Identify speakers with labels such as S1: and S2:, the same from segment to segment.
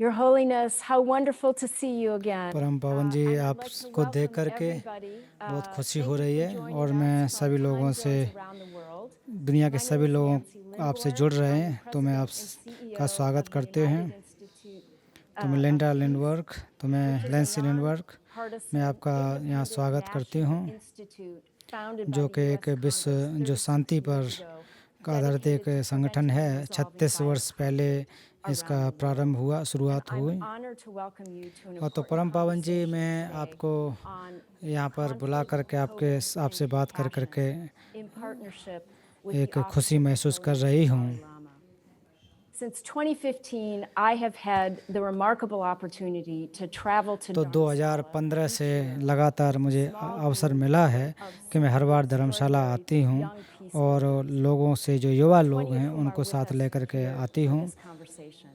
S1: Your Holiness, how wonderful to see you again.
S2: परम पावन जी,
S1: I would like to
S2: आपको देख
S1: welcome
S2: करके
S1: everybody.
S2: बहुत खुशी
S1: Thank
S2: हो
S1: you
S2: रही
S1: for
S2: है
S1: joining
S2: और
S1: us
S2: मैं
S1: from
S2: सभी लोगों
S1: time
S2: से,
S1: zones around the world.
S2: दुनिया के
S1: My name
S2: सभी
S1: is
S2: लोगों
S1: Nancy
S2: आपसे
S1: Lindborg.
S2: जुड़ रहे
S1: I'm the
S2: हैं, तो मैं आप
S1: president and
S2: का
S1: CEO
S2: स्वागत
S1: of the
S2: करते हैं।
S1: United Institute
S2: तो मैं
S1: of
S2: लिंडा
S1: Peace,
S2: लिंडवर्क, तो मैं
S1: which is a
S2: लेंसी लिंडवर्क, मैं
S1: nonpartisan,
S2: आपका यहाँ
S1: independent
S2: स्वागत करती
S1: national
S2: हूँ,
S1: institute founded by
S2: जो
S1: the
S2: कि
S1: U.S.
S2: एक विश्व
S1: Congress
S2: जो
S1: 36
S2: शांति पर
S1: years ago,
S2: का आधारित एक
S1: dedicated to
S2: संगठन
S1: preventing
S2: है।
S1: and resolving
S2: 36 वर्ष
S1: violence
S2: पहले
S1: around
S2: इसका
S1: the world.
S2: प्रारंभ हुआ,
S1: And
S2: शुरुआत
S1: I'm
S2: हुई।
S1: honored to welcome you to an
S2: और तो
S1: important
S2: परम पावन जी,
S1: conversation
S2: मैं
S1: today
S2: आपको
S1: on
S2: यहाँ पर बुला
S1: conflict,
S2: करके
S1: COVID,
S2: आपसे
S1: and
S2: बात कर
S1: compassion
S2: करके
S1: in partnership with the
S2: एक
S1: Office
S2: खुशी
S1: of the
S2: महसूस कर
S1: Protocol
S2: रही
S1: of the
S2: हूँ।
S1: Dalai Lama. Since 2015, I have had the remarkable opportunity to travel to
S2: तो
S1: Dharamsala
S2: 2015
S1: each
S2: से
S1: year
S2: लगातार
S1: with a
S2: मुझे
S1: small
S2: अवसर
S1: group
S2: मिला है
S1: of
S2: कि मैं हर बार धर्मशाला
S1: extraordinary
S2: आती हूँ
S1: young
S2: और
S1: peacemakers,
S2: लोगों से जो युवा लोग
S1: 20 of
S2: हैं
S1: whom are
S2: उनको
S1: with
S2: साथ
S1: us
S2: लेकर के
S1: here
S2: आती
S1: for
S2: हूँ।
S1: this conversation.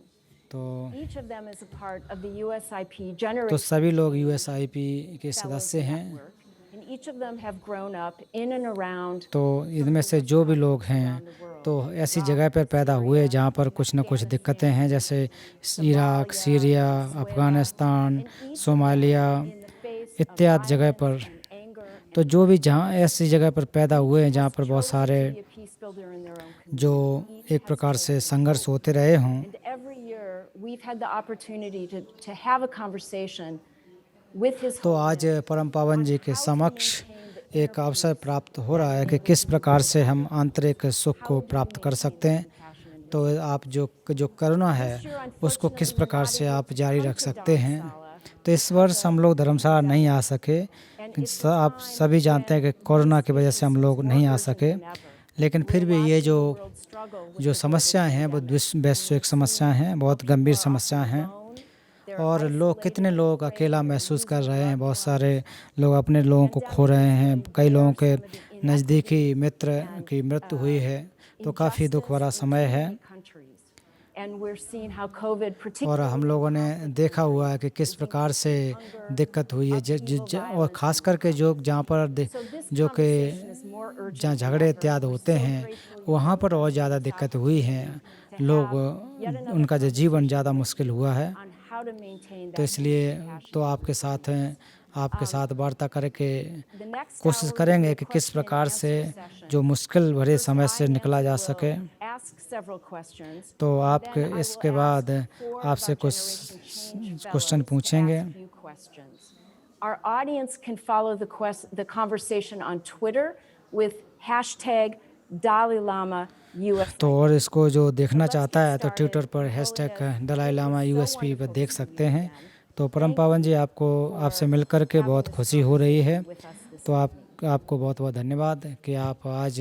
S2: तो
S1: Each of them is a part of the USIP
S2: तो
S1: Generation
S2: सभी लोग
S1: Change
S2: USIP के
S1: Fellows
S2: सदस्य हैं।
S1: Network, and each of them have grown up in and around
S2: तो
S1: some
S2: इनमें
S1: of the
S2: से
S1: worst
S2: जो भी लोग
S1: conflicts
S2: हैं
S1: around the world.
S2: तो ऐसी
S1: Iraq,
S2: जगह पर पैदा हुए
S1: Syria,
S2: जहाँ पर कुछ न कुछ दिक्कतें हैं, जैसे Iraq,
S1: Somalia,
S2: Syria,
S1: Venezuela,
S2: Afghanistan,
S1: and each of
S2: Somalia
S1: them, in the face of
S2: इत्यादि जगह
S1: violence
S2: पर।
S1: and anger
S2: तो
S1: and
S2: जो भी जहाँ ऐसी जगह पर पैदा हुए हैं जहाँ
S1: has
S2: पर बहुत
S1: chosen
S2: सारे
S1: to be a peace builder in their own
S2: जो
S1: community. Each
S2: एक
S1: has
S2: प्रकार से
S1: chosen
S2: संघर्ष
S1: hope.
S2: होते रहे हों।
S1: And every year we've had the opportunity to have a conversation with His
S2: तो आज
S1: Holiness
S2: परम पावन
S1: on
S2: जी के
S1: how to
S2: समक्ष
S1: maintain the
S2: एक
S1: inner
S2: अवसर
S1: peace
S2: प्राप्त हो रहा
S1: that
S2: है कि
S1: enables
S2: किस
S1: true
S2: प्रकार से हम
S1: compassion.
S2: आंतरिक सुख
S1: How
S2: को
S1: do we
S2: प्राप्त कर
S1: maintain
S2: सकते
S1: that
S2: हैं।
S1: compassion and
S2: तो
S1: wisdom?
S2: आप जो करुणा है
S1: This year,
S2: उसको किस
S1: unfortunately, we're
S2: प्रकार
S1: not
S2: से
S1: able
S2: आप
S1: to
S2: जारी
S1: come
S2: रख
S1: to
S2: सकते हैं।
S1: Dharamsala
S2: तो इस
S1: because
S2: वर्ष हम
S1: of
S2: लोग
S1: the
S2: धर्मशाला नहीं आ
S1: pandemic.
S2: सके,
S1: And it's a
S2: आप
S1: time
S2: सभी जानते हैं
S1: when
S2: कि कोरोना
S1: this
S2: की वजह
S1: issue
S2: से हम
S1: seems
S2: लोग
S1: more
S2: नहीं आ
S1: urgent
S2: सके।
S1: than ever.
S2: लेकिन
S1: We're
S2: फिर भी ये
S1: watching the world struggle with
S2: जो
S1: the global
S2: समस्याएं हैं वो
S1: pandemic, and we're
S2: वैश्विक समस्याएं
S1: seeing
S2: हैं,
S1: how
S2: बहुत
S1: people
S2: गंभीर
S1: are often
S2: समस्याएं हैं।
S1: alone. They're
S2: और लोग कितने
S1: isolated and
S2: लोग
S1: afraid.
S2: अकेला
S1: They're
S2: महसूस कर
S1: losing
S2: रहे हैं,
S1: loved
S2: बहुत
S1: ones.
S2: सारे लोग अपने लोगों को खो
S1: Pandemic
S2: रहे
S1: has
S2: हैं,
S1: laid
S2: कई लोगों
S1: bare
S2: के
S1: some of the
S2: नज़दीकी
S1: inequity
S2: मित्र
S1: and
S2: की मृत्यु हुई है। तो काफ़ी दुख भरा
S1: injustice in
S2: समय
S1: too
S2: है।
S1: many countries. And we're seeing how COVID,
S2: और
S1: particularly
S2: हम
S1: in
S2: लोगों ने
S1: conflict
S2: देखा हुआ है कि
S1: countries,
S2: किस
S1: is
S2: प्रकार से
S1: increasing hunger,
S2: दिक्कत हुई है,
S1: upheaval,
S2: और
S1: violence,
S2: ख़ास
S1: and
S2: करके
S1: neglect.
S2: जहाँ पर
S1: So this
S2: जो कि
S1: conversation is more urgent
S2: जहाँ
S1: than
S2: झगड़े
S1: ever.
S2: इत्यादि
S1: We're
S2: होते
S1: so
S2: हैं
S1: grateful you've
S2: वहाँ पर
S1: given
S2: और
S1: us
S2: ज़्यादा
S1: this
S2: दिक्कत हुई है।
S1: opportunity to
S2: लोग
S1: have yet another
S2: उनका जो जीवन ज़्यादा
S1: conversation with
S2: मुश्किल
S1: you
S2: हुआ है।
S1: on how to maintain
S2: तो
S1: that
S2: इसलिए
S1: compassion
S2: तो
S1: and
S2: आपके साथ
S1: wisdom.
S2: हैं, आपके साथ वार्ता करके
S1: The next
S2: कोशिश
S1: hour will be
S2: करेंगे
S1: a
S2: कि किस
S1: question and
S2: प्रकार से
S1: answer session.
S2: जो मुश्किल भरे
S1: First,
S2: समय
S1: I,
S2: से निकला
S1: Nancy,
S2: जा
S1: will
S2: सके।
S1: ask several questions.
S2: तो आपके
S1: Then I will
S2: इसके बाद
S1: ask four of
S2: आपसे
S1: our
S2: कुछ
S1: Generation Change
S2: question
S1: fellows to
S2: पूछेंगे।
S1: ask you questions. Our audience can follow the conversation on Twitter with hashtag Dalai Lama USIP.
S2: तो और इसको जो देखना
S1: So let's
S2: चाहता
S1: get
S2: है तो
S1: started.
S2: ट्विटर पर
S1: Your
S2: hashtag
S1: Holiness,
S2: Dalai
S1: it
S2: Lama
S1: is so
S2: USP पर
S1: wonderful
S2: देख
S1: to see
S2: सकते
S1: you
S2: हैं।
S1: again.
S2: तो परम
S1: Thank
S2: पावन जी,
S1: you
S2: आपको आपसे
S1: for
S2: मिल कर के
S1: having
S2: बहुत
S1: this
S2: खुशी हो रही है।
S1: conversation with us this
S2: तो
S1: evening.
S2: आपको बहुत बहुत धन्यवाद कि आप आज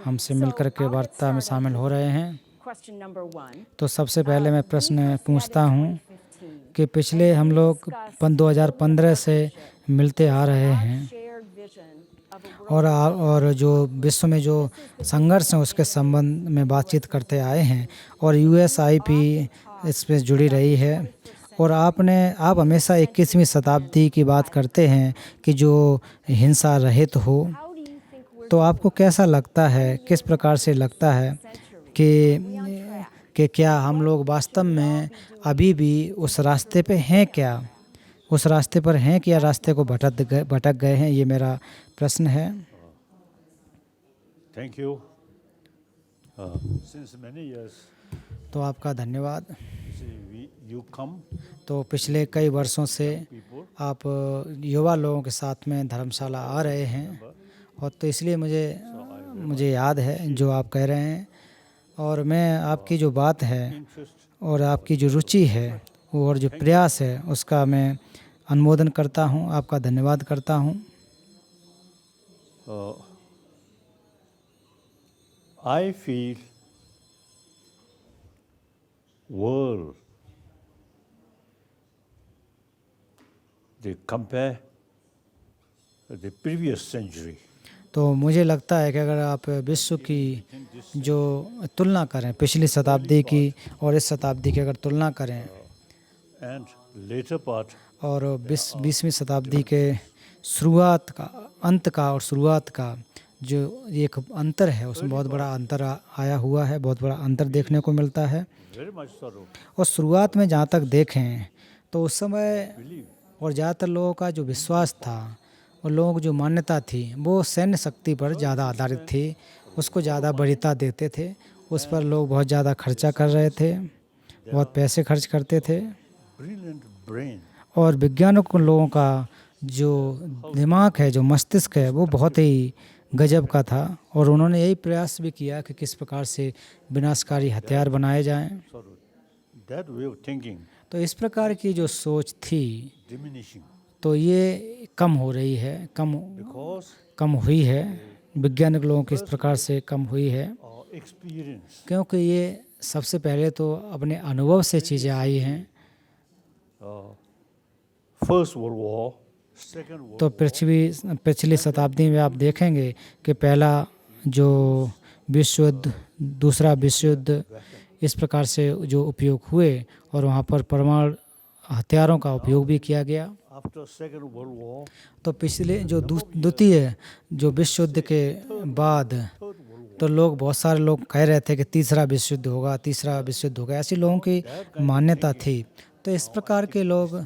S2: हमसे मिल
S1: So
S2: कर के
S1: I'll get
S2: वार्ता में
S1: started
S2: शामिल हो
S1: with
S2: रहे हैं।
S1: question number one.
S2: तो सबसे पहले मैं
S1: We
S2: प्रश्न
S1: first met
S2: पूछता
S1: in
S2: हूँ
S1: 2015,
S2: कि पिछले
S1: and
S2: हम
S1: we
S2: लोग
S1: discussed
S2: 2015 से
S1: building a partnership
S2: मिलते आ
S1: based on
S2: रहे
S1: our
S2: हैं
S1: shared vision of a world
S2: और
S1: free from
S2: और जो
S1: conflict.
S2: विश्व में जो
S1: This is the
S2: संघर्ष
S1: vision
S2: हैं
S1: of
S2: उसके
S1: ANZ
S2: संबंध में
S1: and
S2: बातचीत
S1: US
S2: करते आए हैं
S1: institutions.
S2: और
S1: You
S2: यूएसआईपी
S1: often talk
S2: इस पे जुड़ी
S1: about
S2: रही
S1: the
S2: है।
S1: 21st
S2: और
S1: century
S2: आप
S1: being a
S2: हमेशा 21वीं
S1: century of
S2: शताब्दी की बात
S1: violence.
S2: करते हैं कि जो हिंसा रहित हो।
S1: How do you think we're
S2: तो
S1: doing?
S2: आपको कैसा लगता है,
S1: 1
S2: किस
S1: year
S2: प्रकार से
S1: into
S2: लगता
S1: this
S2: है
S1: century,
S2: कि
S1: are we on track?
S2: क्या हम लोग
S1: What
S2: वास्तव
S1: should we all
S2: में
S1: be doing
S2: अभी भी
S1: to
S2: उस
S1: make sure
S2: रास्ते पे
S1: we
S2: हैं
S1: stay on
S2: क्या,
S1: track?
S2: उस रास्ते पर हैं कि या
S1: That's
S2: रास्ते
S1: my
S2: को
S1: question.
S2: भटक गए हैं, ये मेरा प्रश्न है।
S3: Thank you. Since many years,
S2: तो आपका धन्यवाद।
S3: you come
S2: तो पिछले कई वर्षों से
S3: people
S2: आप युवा लोगों के साथ में धर्मशाला आ रहे हैं और तो इसलिए मुझे याद है जो आप कह रहे हैं और मैं आपकी जो बात है
S3: interest.
S2: और आपकी जो रुचि है और जो प्रयास है उसका मैं अनुमोदन करता हूँ, आपका धन्यवाद करता हूँ।
S3: I feel world they compare the previous century.
S2: तो मुझे लगता है कि अगर आप विश्व की जो तुलना करें पिछली शताब्दी की और इस शताब्दी की अगर तुलना करें
S3: And later part
S2: और 20वीं शताब्दी के शुरुआत का, अंत का और शुरुआत का, जो एक अंतर है उसमें बहुत बड़ा अंतर आया हुआ है, बहुत बड़ा अंतर देखने को मिलता है।
S3: very much thorough.
S2: और शुरुआत में जहाँ तक देखें तो उस समय
S3: Believe
S2: और ज़्यादातर लोगों का जो विश्वास था और लोगों की जो मान्यता थी वो सैन्य शक्ति पर ज़्यादा आधारित थी, उसको ज़्यादा वरीयता देते थे, उस पर लोग बहुत ज़्यादा खर्चा कर रहे थे, बहुत पैसे खर्च करते थे।
S3: brilliant brain.
S2: और वैज्ञानिक लोगों का जो दिमाग है, जो मस्तिष्क है, वो बहुत ही गजब का था और उन्होंने यही प्रयास भी किया कि किस प्रकार से विनाशकारी हथियार बनाए जाएं।
S3: Sorry. That way of thinking
S2: तो इस प्रकार की जो सोच थी
S3: diminishing
S2: तो ये कम हो रही है,
S3: because
S2: कम हुई है, वैज्ञानिक लोगों की इस प्रकार से कम हुई है,
S3: our experience,
S2: क्योंकि ये सबसे पहले तो अपने अनुभव से चीज़ें आई हैं।
S3: First World War, Second World
S2: तो पिछली शताब्दी में आप देखेंगे कि पहला जो विश्व युद्ध, दूसरा विश्व युद्ध, इस प्रकार से जो उपयोग हुए और वहाँ पर परमाणु हथियारों का उपयोग भी किया गया।
S3: after Second World War,
S2: तो पिछले जो द्वितीय जो विश्व युद्ध के बाद
S3: Third World War,
S2: तो लोग, बहुत सारे लोग कह रहे थे कि तीसरा विश्व युद्ध होगा, तीसरा विश्व युद्ध होगा, ऐसी लोगों की मान्यता थी। तो इस प्रकार के लोग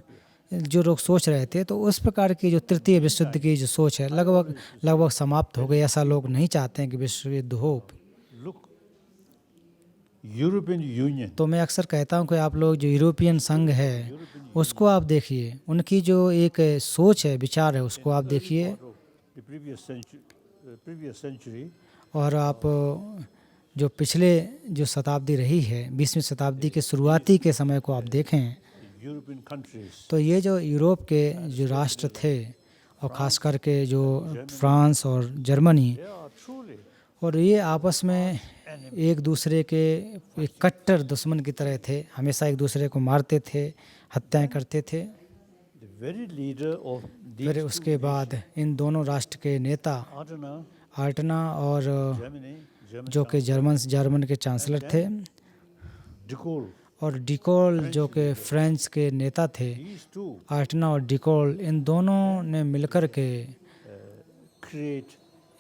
S2: जो लोग सोच रहे थे, तो उस प्रकार की जो तृतीय विश्व युद्ध की जो सोच है लगभग समाप्त हो गई। ऐसा लोग नहीं चाहते हैं कि विश्व युद्ध हो।
S3: look, European Union,
S2: तो मैं अक्सर कहता हूं कि आप लोग जो यूरोपियन संघ है उसको आप देखिए, उनकी जो एक सोच है, विचार है, उसको आप देखिए
S3: the previous century,
S2: और आप जो पिछले जो शताब्दी रही है, 20वीं शताब्दी के शुरुआती के समय को आप देखें
S3: the European countries,
S2: तो ये जो यूरोप के जो राष्ट्र थे और ख़ास करके जो फ्रांस और जर्मनी,
S3: they are truly
S2: और ये आपस में एक दूसरे के एक कट्टर दुश्मन की तरह थे, हमेशा एक दूसरे को मारते थे, हत्याएं करते थे।
S3: the very leader of
S2: फिर
S3: these
S2: उसके बाद इन दोनों राष्ट्र के नेता
S3: Adenauer,
S2: आर्टना और
S3: German
S2: जो कि जर्मन के चांसलर थे,
S3: de Gaulle,
S2: और डिकोल जो कि फ्रेंच के नेता थे।
S3: these two
S2: आर्टना और डिकोल, इन दोनों ने मिलकर के
S3: create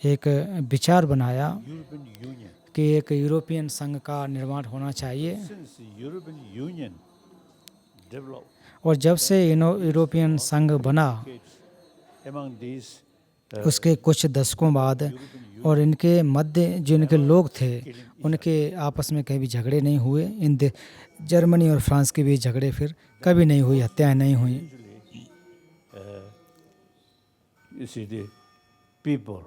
S2: एक विचार बनाया
S3: European Union.
S2: कि एक यूरोपियन संघ का निर्माण होना चाहिए।
S3: Since the European Union developed
S2: और जब से यूरोपियन संघ बना
S3: among these
S2: उसके कुछ दशकों बाद, और इनके मध्य जो इनके लोग थे उनके आपस में कभी झगड़े नहीं हुए। जर्मनी और फ्रांस के बीच झगड़े फिर कभी नहीं हुई, हत्याएं नहीं हुई।
S3: you see the people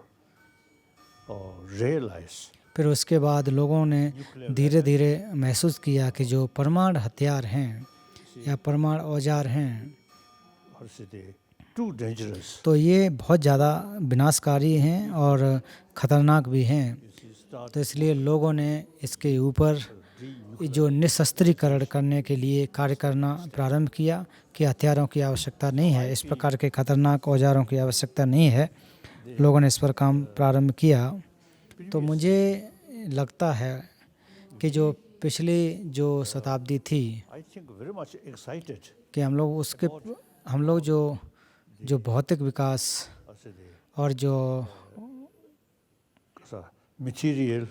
S3: realize
S2: फिर उसके बाद लोगों ने धीरे धीरे महसूस किया कि जो परमाणु हथियार हैं या परमाणु औजार हैं
S3: or say they too dangerous.
S2: तो ये बहुत ज़्यादा विनाशकारी हैं और ख़तरनाक भी हैं। तो इसलिए लोगों ने इसके ऊपर जो निशस्त्रीकरण करने के लिए कार्य करना प्रारंभ किया कि हथियारों की आवश्यकता नहीं है, इस प्रकार के खतरनाक औजारों की आवश्यकता नहीं है। लोगों ने इस पर काम प्रारंभ किया। तो मुझे लगता है कि जो पिछली जो शताब्दी थी
S3: I think very much excited.
S2: कि हम लोग जो भौतिक विकास
S3: or say the
S2: और जो
S3: material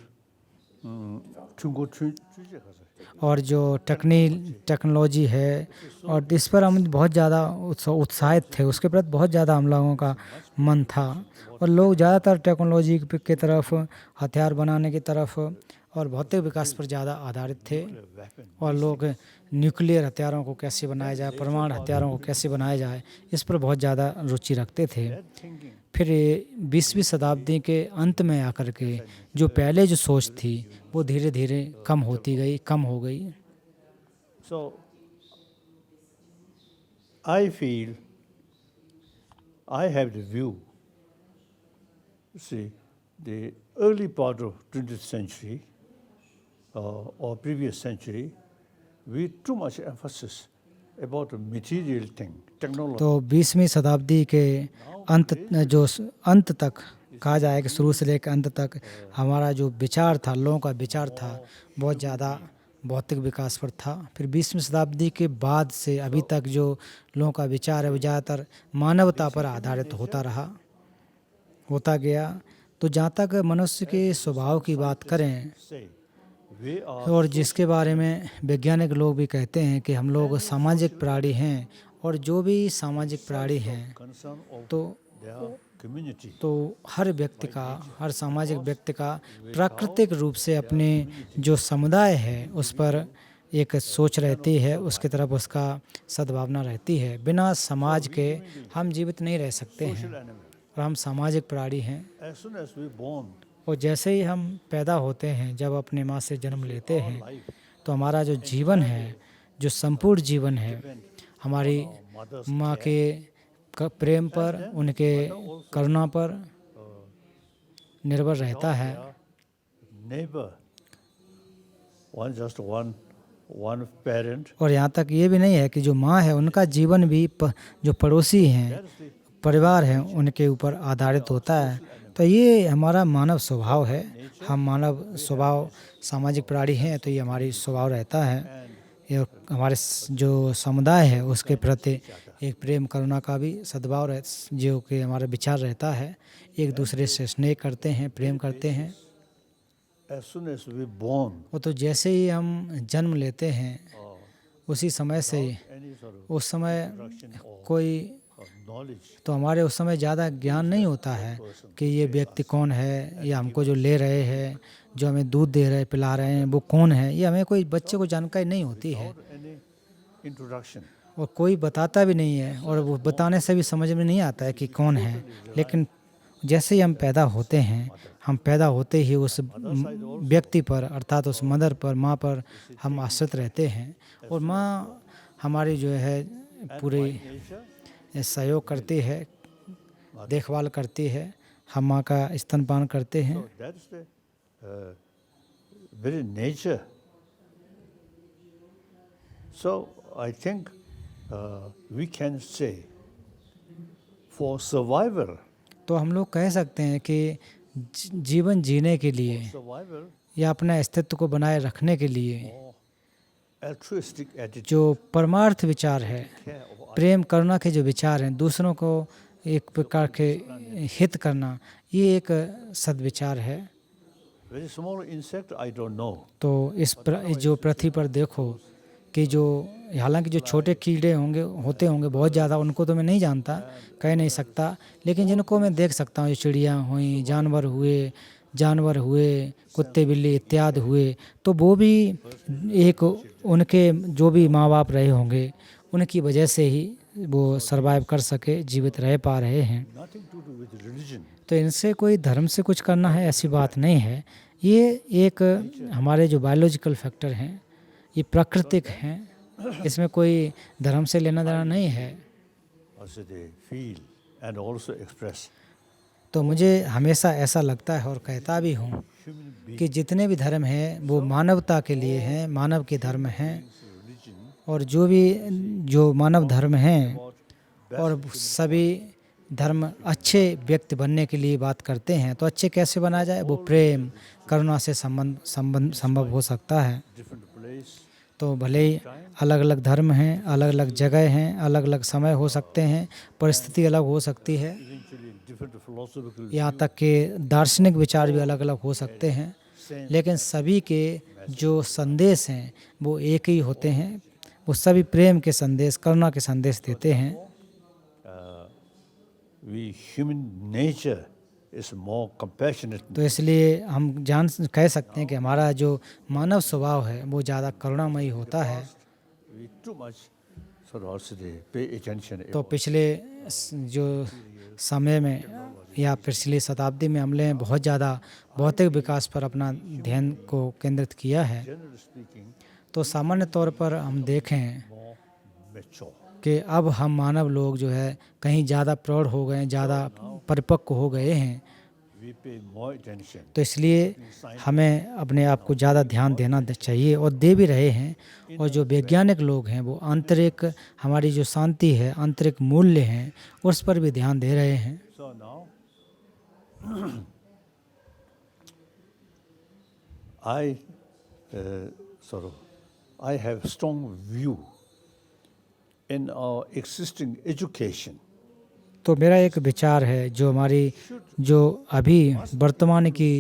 S2: और जो टेक्नोलॉजी है, और इस पर हम बहुत ज़्यादा उत्साहित थे, उसके प्रति बहुत ज़्यादा हम लोगों का मन था। और लोग ज़्यादातर टेक्नोलॉजी की तरफ, हथियार बनाने की तरफ और भौतिक विकास पर ज़्यादा आधारित थे। और लोग न्यूक्लियर हथियारों को कैसे बनाया जाए, परमाणु हथियारों को कैसे बनाया जाए, इस पर बहुत ज़्यादा रुचि रखते थे। फिर 20वीं शताब्दी के अंत में आकर के जो पहले जो सोच थी वो धीरे धीरे कम हो गई।
S3: So I feel I have the view, see, the early part of 20th century or previous century, we too much emphasis about the material thing, technology.
S2: तो 20वीं शताब्दी के अंत तक कहा जाए कि शुरू से लेकर अंत तक हमारा जो विचार था, लोगों का विचार था, बहुत ज़्यादा भौतिक विकास पर था। फिर 20वीं शताब्दी के बाद से अभी तक जो लोगों का विचार है वो ज़्यादातर मानवता पर आधारित होता गया। तो जहाँ तक मनुष्य के स्वभाव की बात करें
S3: say we are
S2: और जिसके बारे में वैज्ञानिक लोग भी कहते हैं कि हम लोग सामाजिक प्राणी हैं, और जो भी सामाजिक प्राणी हैं
S3: concerned of
S2: तो
S3: their community.
S2: हर व्यक्ति का, हर सामाजिक व्यक्ति का प्राकृतिक रूप से अपने जो समुदाय है उस पर एक सोच रहती है, उसकी तरफ उसका सद्भावना रहती है। बिना समाज के हम जीवित नहीं रह सकते हैं,
S3: Social animal.
S2: और हम सामाजिक प्राणी हैं।
S3: As soon as we born,
S2: और जैसे ही हम पैदा होते हैं, जब अपने माँ से जन्म लेते हैं,
S3: life
S2: तो हमारा जो जीवन है, जो संपूर्ण जीवन है, हमारी
S3: mother's
S2: माँ के प्रेम पर, उनके करुणा पर निर्भर रहता है।
S3: neighbor, one parent,
S2: और यहाँ तक ये भी नहीं है कि जो माँ है उनका जीवन भी जो पड़ोसी हैं, परिवार हैं, उनके ऊपर आधारित होता है। तो ये हमारा मानव स्वभाव है। हम मानव स्वभाव सामाजिक प्राणी हैं, तो ये हमारी स्वभाव रहता है। ये हमारे जो समुदाय है उसके प्रति एक प्रेम करुणा का भी सद्भाव जो कि हमारा विचार रहता है। एक दूसरे से स्नेह करते हैं, प्रेम करते हैं।
S3: as soon as we born,
S2: वो तो जैसे ही हम जन्म लेते हैं उसी समय से
S3: any sort of
S2: उस समय
S3: instruction or
S2: कोई
S3: knowledge,
S2: तो हमारे उस समय ज़्यादा ज्ञान नहीं होता है कि ये व्यक्ति कौन है, या हमको जो ले रहे हैं, जो हमें दूध दे रहे पिला रहे हैं, वो कौन है, ये हमें कोई बच्चे को जानकारी नहीं होती है,
S3: any introduction.
S2: और कोई बताता भी नहीं है, और वो बताने से भी समझ में नहीं आता है कि कौन है। लेकिन जैसे ही हम पैदा होते हैं, हम पैदा होते ही उस व्यक्ति पर, अर्थात उस मदर पर, माँ पर हम आश्रित रहते हैं, और माँ हमारी जो है पूरी
S3: Nature,
S2: सहयोग करती है, देखभाल करती है। हम माँ का स्तनपान करते हैं।
S3: so that is the very nature. So I think we can say for survival,
S2: तो हम लोग कह सकते हैं कि जीवन जीने के लिए
S3: survival
S2: या अपने अस्तित्व को बनाए रखने के लिए
S3: or altruistic attitude,
S2: जो परमार्थ विचार है,
S3: care of
S2: प्रेम करुणा के जो विचार हैं, दूसरों को एक प्रकार के हित करना, ये एक सद्विचार है।
S3: very small insect, I don't know.
S2: तो जो पृथ्वी पर देखो कि जो हालांकि जो छोटे कीड़े होते होंगे बहुत ज़्यादा, उनको तो मैं नहीं जानता, कह नहीं सकता, लेकिन जिनको मैं देख सकता हूँ, चिड़िया हुई, जानवर हुए, कुत्ते बिल्ली इत्यादि हुए, तो वो भी एक उनके जो भी माँ बाप रहे होंगे उनकी वजह से ही वो सरवाइव कर सके, जीवित रह पा रहे हैं।
S3: Nothing to do with religion.
S2: तो इनसे कोई धर्म से कुछ करना है ऐसी बात नहीं है। ये एक हमारे जो बायोलॉजिकल फैक्टर हैं, ये प्राकृतिक हैं, इसमें कोई धर्म से लेना देना नहीं है।
S3: Also they feel and also express.
S2: तो मुझे हमेशा ऐसा लगता है और कहता भी हूँ
S3: Human being,
S2: कि जितने भी धर्म हैं वो मानवता के लिए हैं, मानव के धर्म हैं,
S3: religion,
S2: और जो मानव धर्म हैं, और सभी धर्म अच्छे व्यक्ति बनने के लिए बात करते हैं। तो अच्छे कैसे बना जाए? वो प्रेम करुणा से संभव हो सकता है।
S3: different place,
S2: तो भले ही अलग अलग धर्म हैं, अलग अलग जगह हैं, अलग अलग समय हो सकते हैं, परिस्थिति अलग हो सकती है,
S3: eventually different philosophical
S2: यहाँ तक कि दार्शनिक विचार भी अलग अलग हो सकते हैं, लेकिन सभी के जो संदेश हैं वो एक ही होते हैं। वो सभी प्रेम के संदेश, करुणा के संदेश देते हैं।
S3: we human nature is more compassionate.
S2: तो इसलिए हम कह सकते हैं कि हमारा जो मानव स्वभाव है वो ज़्यादा करुणामयी होता है।
S3: We too much sort of also they pay attention.
S2: तो पिछले जो समय में या पिछली शताब्दी में हमने बहुत ज़्यादा भौतिक विकास पर अपना ध्यान को केंद्रित किया है।
S3: Generally speaking,
S2: तो सामान्य तौर पर हम देखें
S3: more mature.
S2: कि अब हम मानव लोग जो है कहीं ज़्यादा प्रौढ़ हो गए, ज़्यादा परिपक्व हो गए हैं।
S3: We pay more attention.
S2: तो इसलिए हमें अपने आप को ज़्यादा ध्यान देना चाहिए, और दे भी रहे हैं। और जो वैज्ञानिक लोग हैं वो आंतरिक हमारी जो शांति है, आंतरिक मूल्य हैं, उस पर भी ध्यान दे रहे हैं।
S3: So now, I have strong view in our existing education.
S2: तो मेरा एक विचार है जो हमारी जो अभी वर्तमान की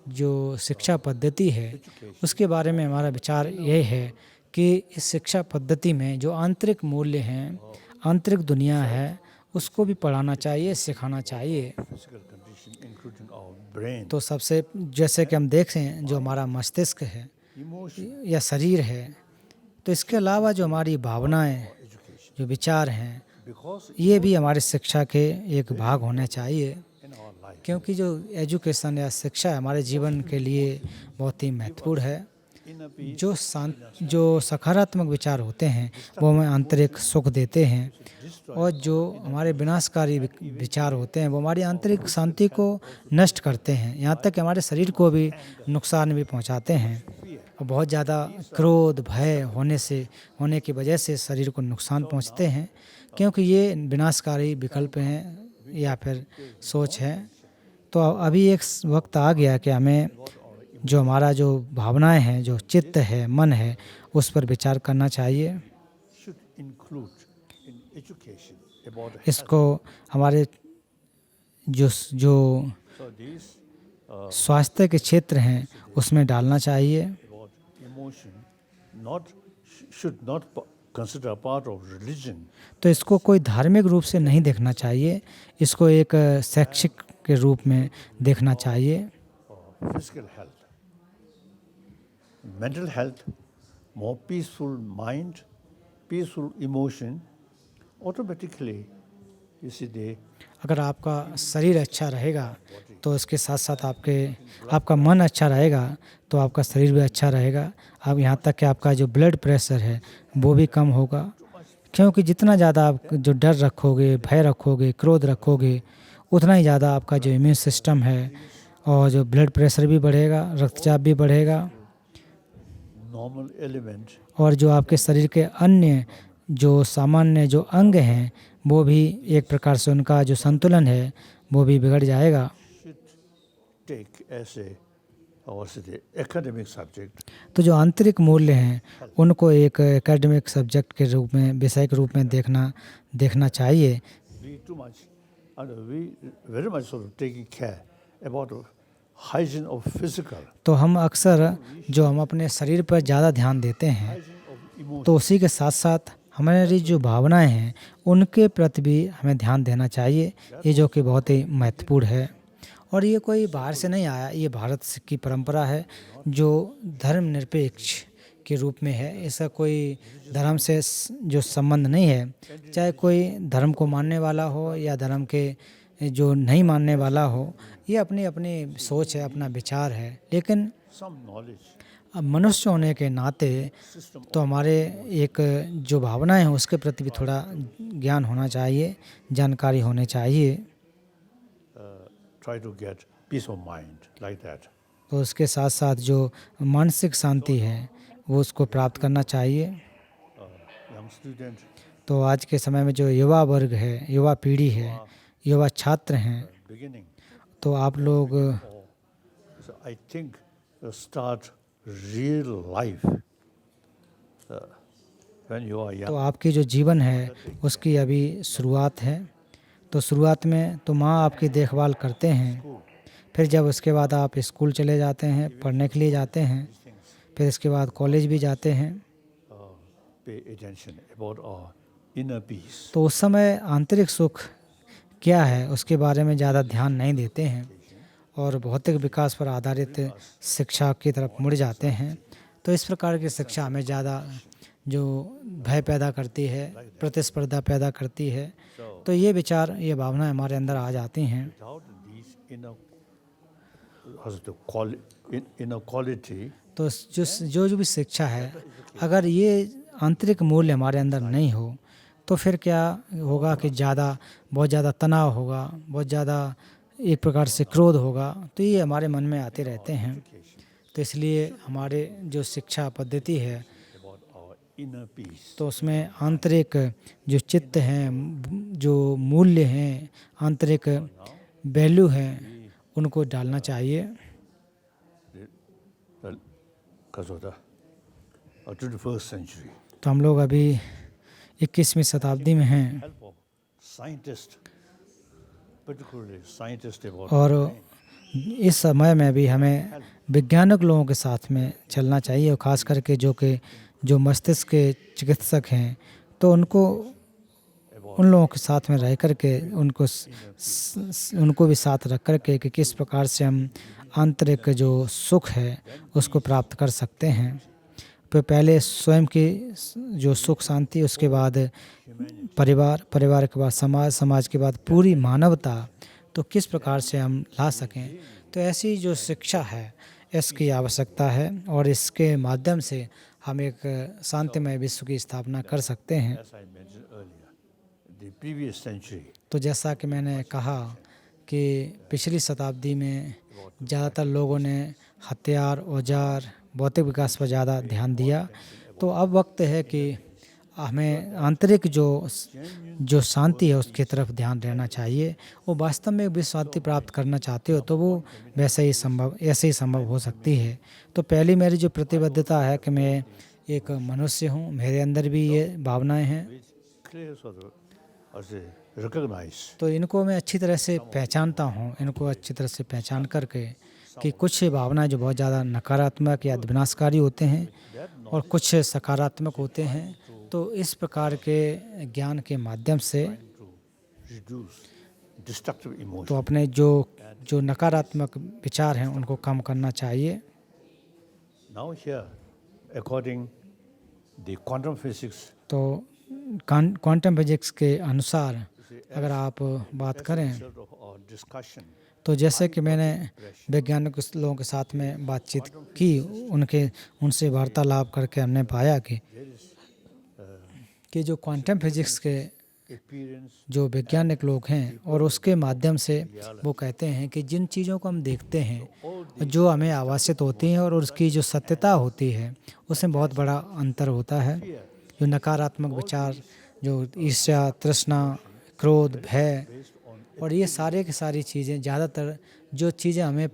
S2: जो शिक्षा पद्धति है उसके बारे में हमारा विचार ये है कि इस शिक्षा पद्धति में जो आंतरिक मूल्य हैं, आंतरिक दुनिया है, उसको भी पढ़ाना चाहिए, सिखाना चाहिए।
S3: Physical condition, including our brain,
S2: तो सबसे जैसे कि हम देखें जो हमारा मस्तिष्क है
S3: emotion,
S2: या शरीर है, तो इसके अलावा जो हमारी भावनाएं,
S3: education.
S2: जो विचार हैं,
S3: Because
S2: ये भी हमारी शिक्षा के एक भाग होने चाहिए,
S3: in our life,
S2: क्योंकि जो एजुकेशन या शिक्षा है हमारे जीवन के लिए बहुत ही महत्वपूर्ण है।
S3: inner peace,
S2: जो सकारात्मक विचार होते हैं वो हमें आंतरिक सुख देते हैं, और जो हमारे विनाशकारी विचार होते हैं वो हमारी आंतरिक शांति को नष्ट करते हैं, यहाँ तक कि हमारे शरीर को भी नुकसान भी पहुँचाते हैं। और बहुत ज़्यादा क्रोध भय होने की वजह से शरीर को नुकसान पहुँचते हैं, क्योंकि ये विनाशकारी विकल्प हैं या फिर सोच है। तो अभी एक वक्त आ गया कि हमें जो हमारा जो भावनाएं हैं, जो चित्त है, मन है, उस पर विचार करना चाहिए।
S3: should include in education about health.
S2: इसको हमारे जो
S3: So these
S2: स्वास्थ्य के क्षेत्र हैं उसमें डालना चाहिए।
S3: about emotion should not consider a part of religion.
S2: तो इसको कोई धार्मिक रूप से नहीं देखना चाहिए, इसको एक शैक्षिक के रूप में देखना चाहिए।
S3: Physical health, mental health, more peaceful mind, peaceful emotion, automatically, you see,
S2: अगर आपका शरीर अच्छा रहेगा तो इसके साथ साथ आपका मन अच्छा रहेगा तो आपका शरीर भी अच्छा रहेगा। अब यहाँ तक कि आपका जो ब्लड प्रेशर है वो भी कम होगा, क्योंकि जितना ज़्यादा आप जो डर रखोगे, भय रखोगे, क्रोध रखोगे, उतना ही ज़्यादा आपका जो इम्यून सिस्टम है और जो ब्लड प्रेशर भी बढ़ेगा, रक्तचाप भी बढ़ेगा,
S3: normal element
S2: और जो आपके शरीर के अन्य जो सामान्य जो अंग हैं वो भी एक प्रकार से उनका जो संतुलन है वो भी बिगड़ जाएगा।
S3: should take as a academic subject.
S2: तो जो आंतरिक मूल्य हैं उनको एक एकेडमिक सब्जेक्ट के रूप में, विषय के रूप में देखना चाहिए।
S3: We too much, and we very much sort of taking care about hygiene of physical,
S2: तो हम अक्सर जो हम अपने शरीर पर ज़्यादा ध्यान देते हैं,
S3: hygiene of emotion.
S2: तो उसी के साथ साथ हमारी जो भावनाएं हैं उनके प्रति भी हमें ध्यान देना चाहिए, ये जो कि बहुत ही महत्वपूर्ण है। और ये कोई बाहर से नहीं आया, ये भारत की परंपरा है जो धर्मनिरपेक्ष के रूप में है। ऐसा कोई धर्म से जो संबंध नहीं है, चाहे कोई धर्म को मानने वाला हो या धर्म के जो नहीं मानने वाला हो, ये अपनी अपनी सोच है, अपना विचार है। लेकिन
S3: Some knowledge,
S2: अब मनुष्य होने के नाते तो हमारे एक जो भावनाएं हैं उसके प्रति भी थोड़ा ज्ञान होना चाहिए, जानकारी होनी चाहिए।
S3: try to get peace of mind like that.
S2: तो उसके साथ साथ जो मानसिक शांति है वो उसको प्राप्त करना चाहिए।
S3: Young student,
S2: तो आज के समय में जो युवा वर्ग है, युवा पीढ़ी है, युवा छात्र हैं,
S3: beginning.
S2: तो आप लोग
S3: So I think start real life when you are young.
S2: तो आपकी जो जीवन है उसकी अभी शुरुआत है। तो शुरुआत में तो माँ आपकी देखभाल करते हैं, फिर जब उसके बाद आप स्कूल चले जाते हैं, पढ़ने के लिए जाते हैं, फिर इसके बाद कॉलेज भी जाते हैं,
S3: Pay attention about our inner peace.
S2: तो उस समय आंतरिक सुख क्या है उसके बारे में ज़्यादा ध्यान नहीं देते हैं और भौतिक विकास पर आधारित शिक्षा की तरफ मुड़ जाते हैं। तो इस प्रकार की शिक्षा हमें ज़्यादा जो भय पैदा करती है, प्रतिस्पर्धा पैदा करती है, तो ये विचार, ये भावनाएं हमारे अंदर आ जाती हैं।
S3: Without these inner quality,
S2: तो जो भी शिक्षा है, अगर ये आंतरिक मूल्य हमारे अंदर नहीं हो तो फिर क्या होगा कि बहुत ज़्यादा तनाव होगा, बहुत ज़्यादा एक प्रकार से क्रोध होगा, तो ये हमारे मन में आते रहते हैं। तो इसलिए हमारे जो शिक्षा पद्धति है
S3: about our inner peace.
S2: तो उसमें आंतरिक जो चित्त हैं, जो मूल्य हैं, आंतरिक वैल्यू हैं, उनको डालना चाहिए।
S3: Because of the 21st century.
S2: तो हम लोग अभी 21वीं शताब्दी में हैं,
S3: Help of scientists particularly scientists about
S2: और इस समय में भी हमें वैज्ञानिक लोगों के साथ में चलना चाहिए, और ख़ास करके जो मस्तिष्क के चिकित्सक हैं, तो उन लोगों के साथ में रह कर के उनको भी साथ रख कर के कि किस प्रकार से हम आंतरिक जो सुख है उसको प्राप्त कर सकते हैं। तो पहले स्वयं की जो सुख शांति, उसके बाद परिवार के बाद समाज के बाद पूरी मानवता, तो किस प्रकार से हम ला सकें। तो ऐसी जो शिक्षा है इसकी आवश्यकता है, और इसके माध्यम से हम एक शांतिमय विश्व की स्थापना कर सकते हैं।
S3: as I mentioned earlier, the previous century
S2: तो जैसा कि मैंने कहा कि पिछली शताब्दी में ज़्यादातर लोगों ने हथियार, औजार, भौतिक विकास पर ज़्यादा ध्यान दिया। तो अब वक्त है कि हमें आंतरिक जो शांति है उसकी तरफ ध्यान रहना चाहिए। वो वास्तव में विश्व शांति प्राप्त करना चाहते हो तो वो ऐसे ही संभव हो सकती है। तो पहली मेरी जो प्रतिबद्धता है कि मैं एक मनुष्य हूँ, मेरे अंदर भी ये भावनाएं हैं,
S3: which clear sort of as a recognize
S2: तो इनको मैं अच्छी तरह से पहचानता हूँ। इनको अच्छी तरह से पहचान करके कि कुछ भावनाएं जो बहुत ज़्यादा नकारात्मक या विनाशकारी होते हैं और कुछ सकारात्मक होते हैं, तो इस प्रकार के ज्ञान के माध्यम से
S3: to reduce destructive emotion.
S2: तो अपने जो नकारात्मक विचार हैं उनको कम करना चाहिए।
S3: Now here, according the quantum physics,
S2: तो क्वांटम फिजिक्स के अनुसार अगर आप बात करें,
S3: result of our discussion,
S2: तो जैसे कि मैंने वैज्ञानिक लोगों के साथ में बातचीत की, उनसे वार्तालाप करके हमने पाया कि जो क्वांटम फिजिक्स के
S3: experience
S2: जो वैज्ञानिक लोग हैं और उसके माध्यम से वो कहते हैं कि जिन चीज़ों को हम देखते हैं जो हमें आभासित होती हैं और उसकी जो सत्यता होती है उसमें बहुत बड़ा अंतर होता है। जो नकारात्मक विचार, जो ईर्ष्या, तृष्णा, क्रोध, भय और ये सारे की सारी चीज़ें, ज़्यादातर जो चीज़ें हमें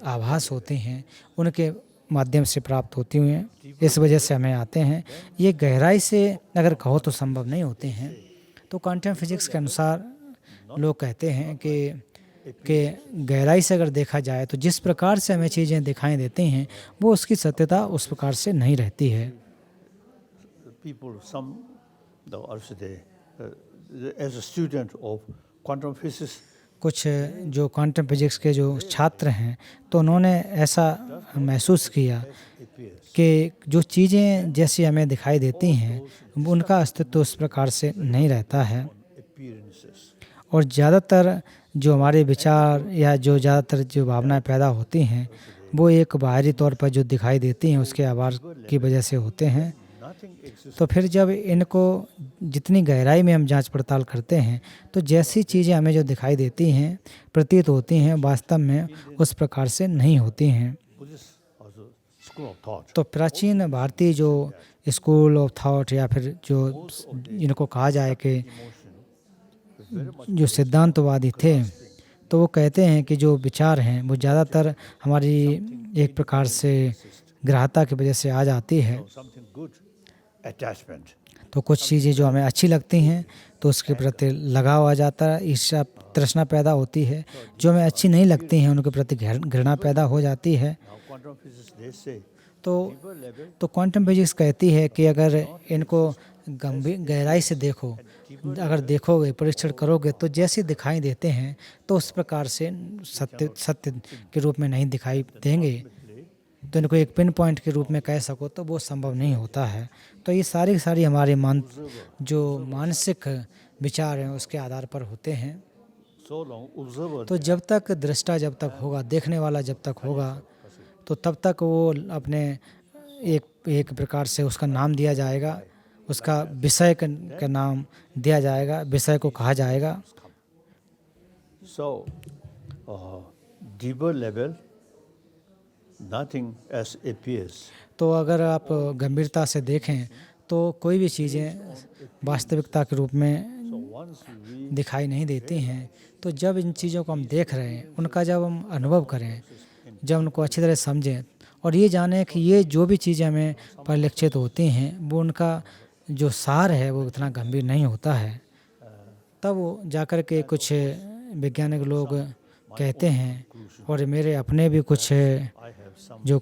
S2: आभास होती हैं उनके माध्यम से प्राप्त होती हुई हैं, इस वजह से हमें आते हैं। ये गहराई से अगर कहो तो संभव नहीं होते हैं। तो क्वांटम फिजिक्स के अनुसार लोग कहते हैं कि गहराई से अगर देखा जाए तो जिस प्रकार से हमें चीज़ें दिखाई देती हैं वो उसकी सत्यता उस प्रकार से नहीं रहती है।
S3: people, some, as a student of quantum physics,
S2: कुछ जो क्वांटम फिजिक्स के जो छात्र हैं तो उन्होंने ऐसा महसूस किया
S3: appears
S2: कि जो चीज़ें जैसी हमें दिखाई देती हैं उनका अस्तित्व उस प्रकार से नहीं रहता है,
S3: appearances.
S2: और ज़्यादातर जो हमारे विचार या जो ज़्यादातर जो भावनाएं पैदा होती हैं वो एक बाहरी तौर पर जो दिखाई देती हैं उसके आभास की वजह से होते हैं।
S3: Nothing exists.
S2: तो फिर जब इनको जितनी गहराई में हम जांच पड़ताल करते हैं तो जैसी चीज़ें हमें जो दिखाई देती हैं, प्रतीत होती हैं, वास्तव में उस प्रकार से नहीं होती हैं।
S3: Buddhist also school of thought.
S2: तो प्राचीन भारतीय जो स्कूल ऑफ थॉट या फिर जो इनको कहा जाए कि जो सिद्धांतवादी थे, तो वो कहते हैं कि जो विचार हैं वो ज़्यादातर हमारी एक प्रकार से ग्राह्यता की वजह से आ जाती है।
S3: Something good, attachment.
S2: तो कुछ चीज़ें जो हमें अच्छी लगती हैं तो उसके प्रति लगाव आ जाता है, ईर्ष्या, तृष्णा पैदा होती है। जो हमें अच्छी नहीं लगती हैं उनके प्रति घृणा पैदा हो जाती है।
S3: Now quantum physics, they say,
S2: तो क्वांटम फिजिक्स कहती है कि अगर इनको गंभीर गहराई से देखो, अगर देखोगे, परीक्षण करोगे तो जैसे दिखाई देते हैं तो उस प्रकार से सत्य के रूप में नहीं दिखाई देंगे। तो इनको एक पिन पॉइंट के रूप में कह सको तो वो संभव नहीं होता है। तो ये सारी हमारे जो मानसिक विचार हैं उसके आधार पर होते हैं।
S3: so long observer
S2: तो जब तक दृष्टा जब तक होगा, देखने वाला जब तक होगा, तो तब तक वो अपने एक प्रकार से उसका नाम दिया जाएगा, उसका विषय का नाम दिया जाएगा, विषय को कहा जाएगा।
S3: So, deeper level, nothing as appears.
S2: तो अगर आप गंभीरता से देखें तो कोई भी चीज़ें वास्तविकता के रूप में
S3: So once we
S2: दिखाई नहीं देती हैं। तो जब इन चीज़ों को हम देख रहे हैं, उनका जब हम अनुभव करें, जब उनको अच्छी तरह समझें और ये जानें कि ये जो भी चीज़ें हमें परिलक्षित होती हैं वो उनका जो सार है वो इतना गंभीर नहीं होता है, तब वो जाकर के कुछ वैज्ञानिक लोग कहते हैं, और मेरे अपने भी कुछ जो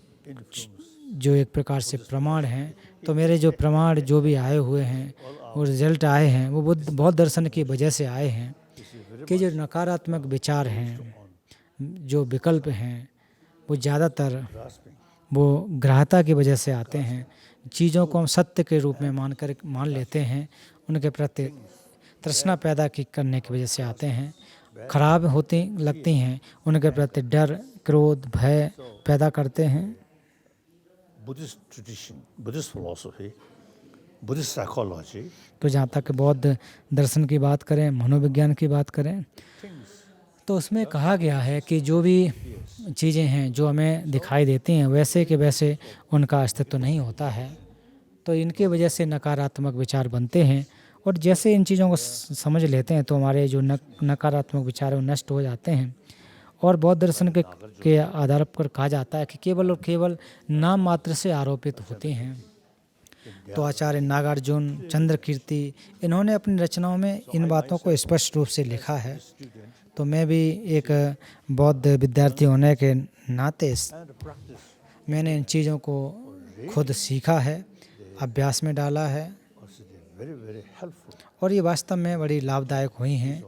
S2: जो एक प्रकार से प्रमाण हैं, तो मेरे जो प्रमाण जो भी आए हुए हैं और रिजल्ट आए हैं वो बौद्ध दर्शन की वजह से आए हैं कि जो नकारात्मक विचार हैं, जो विकल्प हैं, वो ज़्यादातर वो ग्राह्यता की वजह से आते हैं। चीज़ों को हम सत्य के रूप में मान लेते हैं, उनके प्रति तृष्णा पैदा करने की वजह से आते हैं। खराब होती लगती हैं, उनके प्रति डर, क्रोध, भय पैदा करते हैं।
S3: Buddhist tradition, Buddhist philosophy, Buddhist psychology,
S2: तो जहाँ तक बौद्ध दर्शन की बात करें, मनोविज्ञान की बात करें, तो उसमें कहा गया है कि जो भी चीज़ें हैं जो हमें दिखाई देती हैं वैसे के वैसे उनका अस्तित्व नहीं होता है। तो इनकी वजह से नकारात्मक विचार बनते हैं, और जैसे इन चीज़ों को समझ लेते हैं तो हमारे जो नकारात्मक विचार हैं वो नष्ट हो जाते हैं। और बौद्ध दर्शन के आधार पर कहा जाता है कि केवल और केवल नाम मात्र से आरोपित होते हैं। तो आचार्य नागार्जुन, चंद्रकीर्ति, इन्होंने अपनी रचनाओं में इन बातों को स्पष्ट रूप से लिखा है। तो मैं भी एक बौद्ध विद्यार्थी होने के नाते मैंने इन चीज़ों को खुद सीखा है, अभ्यास में डाला है, और ये वास्तव में बड़ी लाभदायक हुई हैं।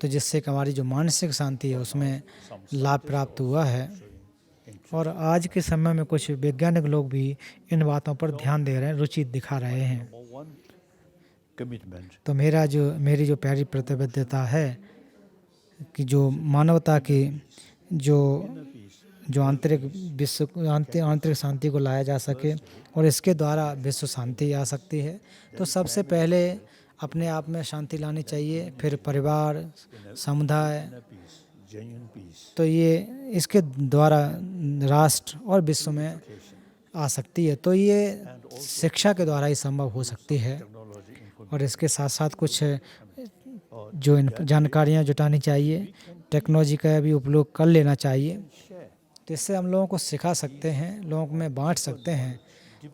S2: तो जिससे कि हमारी जो मानसिक शांति है उसमें लाभ प्राप्त हुआ है। और आज के समय में कुछ वैज्ञानिक लोग भी इन बातों पर ध्यान दे रहे हैं, रुचि दिखा रहे हैं। तो मेरी जो प्यारी प्रतिबद्धता है कि जो मानवता की जो आंतरिक शांति को लाया जा सके और इसके द्वारा विश्व शांति आ सकती है। तो सबसे पहले अपने आप में शांति लानी चाहिए, फिर परिवार, समुदाय, तो ये इसके द्वारा राष्ट्र और विश्व में आ सकती है। तो ये शिक्षा के द्वारा ही संभव हो सकती है। और इसके साथ साथ कुछ जो जानकारियाँ जुटानी चाहिए, टेक्नोलॉजी का भी उपयोग कर लेना चाहिए। तो इससे हम लोगों को सिखा सकते हैं, लोगों में बांट सकते हैं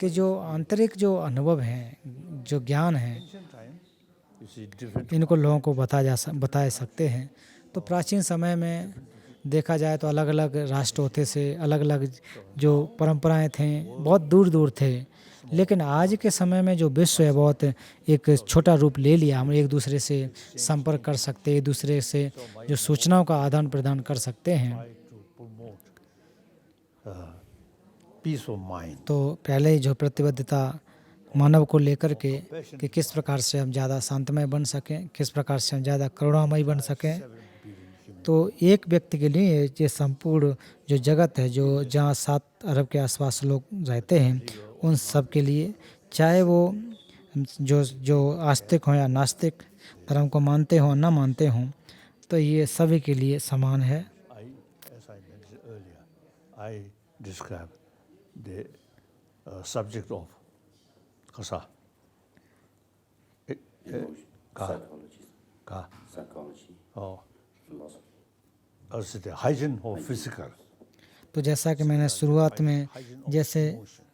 S2: कि जो आंतरिक जो अनुभव हैं, जो ज्ञान है, इनको लोगों को बता सकते हैं। तो प्राचीन समय में देखा जाए तो अलग अलग राष्ट्र होते थे, अलग अलग जो परंपराएं थीं बहुत दूर दूर थे। लेकिन आज के समय में जो विश्व है बहुत एक छोटा रूप ले लिया। हम एक दूसरे से संपर्क कर सकते हैं, एक दूसरे से जो सूचनाओं का आदान प्रदान कर सकते हैं। तो पहले जो प्रतिबद्धता मानव को लेकर के कि किस प्रकार से हम ज़्यादा शांतमय बन सकें, किस प्रकार से हम ज़्यादा करुणामय बन सकें। तो एक व्यक्ति के लिए ये संपूर्ण जो जगत है, जो जहाँ 7 अरब के आसपास लोग रहते हैं, उन सब के लिए, चाहे वो जो आस्तिक हों या नास्तिक, धर्म को मानते हों ना मानते हों, तो ये सभी के लिए समान है।
S3: I describe the subject of Kasa.
S4: Psychology,
S3: Oh,
S4: philosophy.
S3: as the hygiene of physical.
S2: तो जैसा कि मैंने शुरुआत में जैसे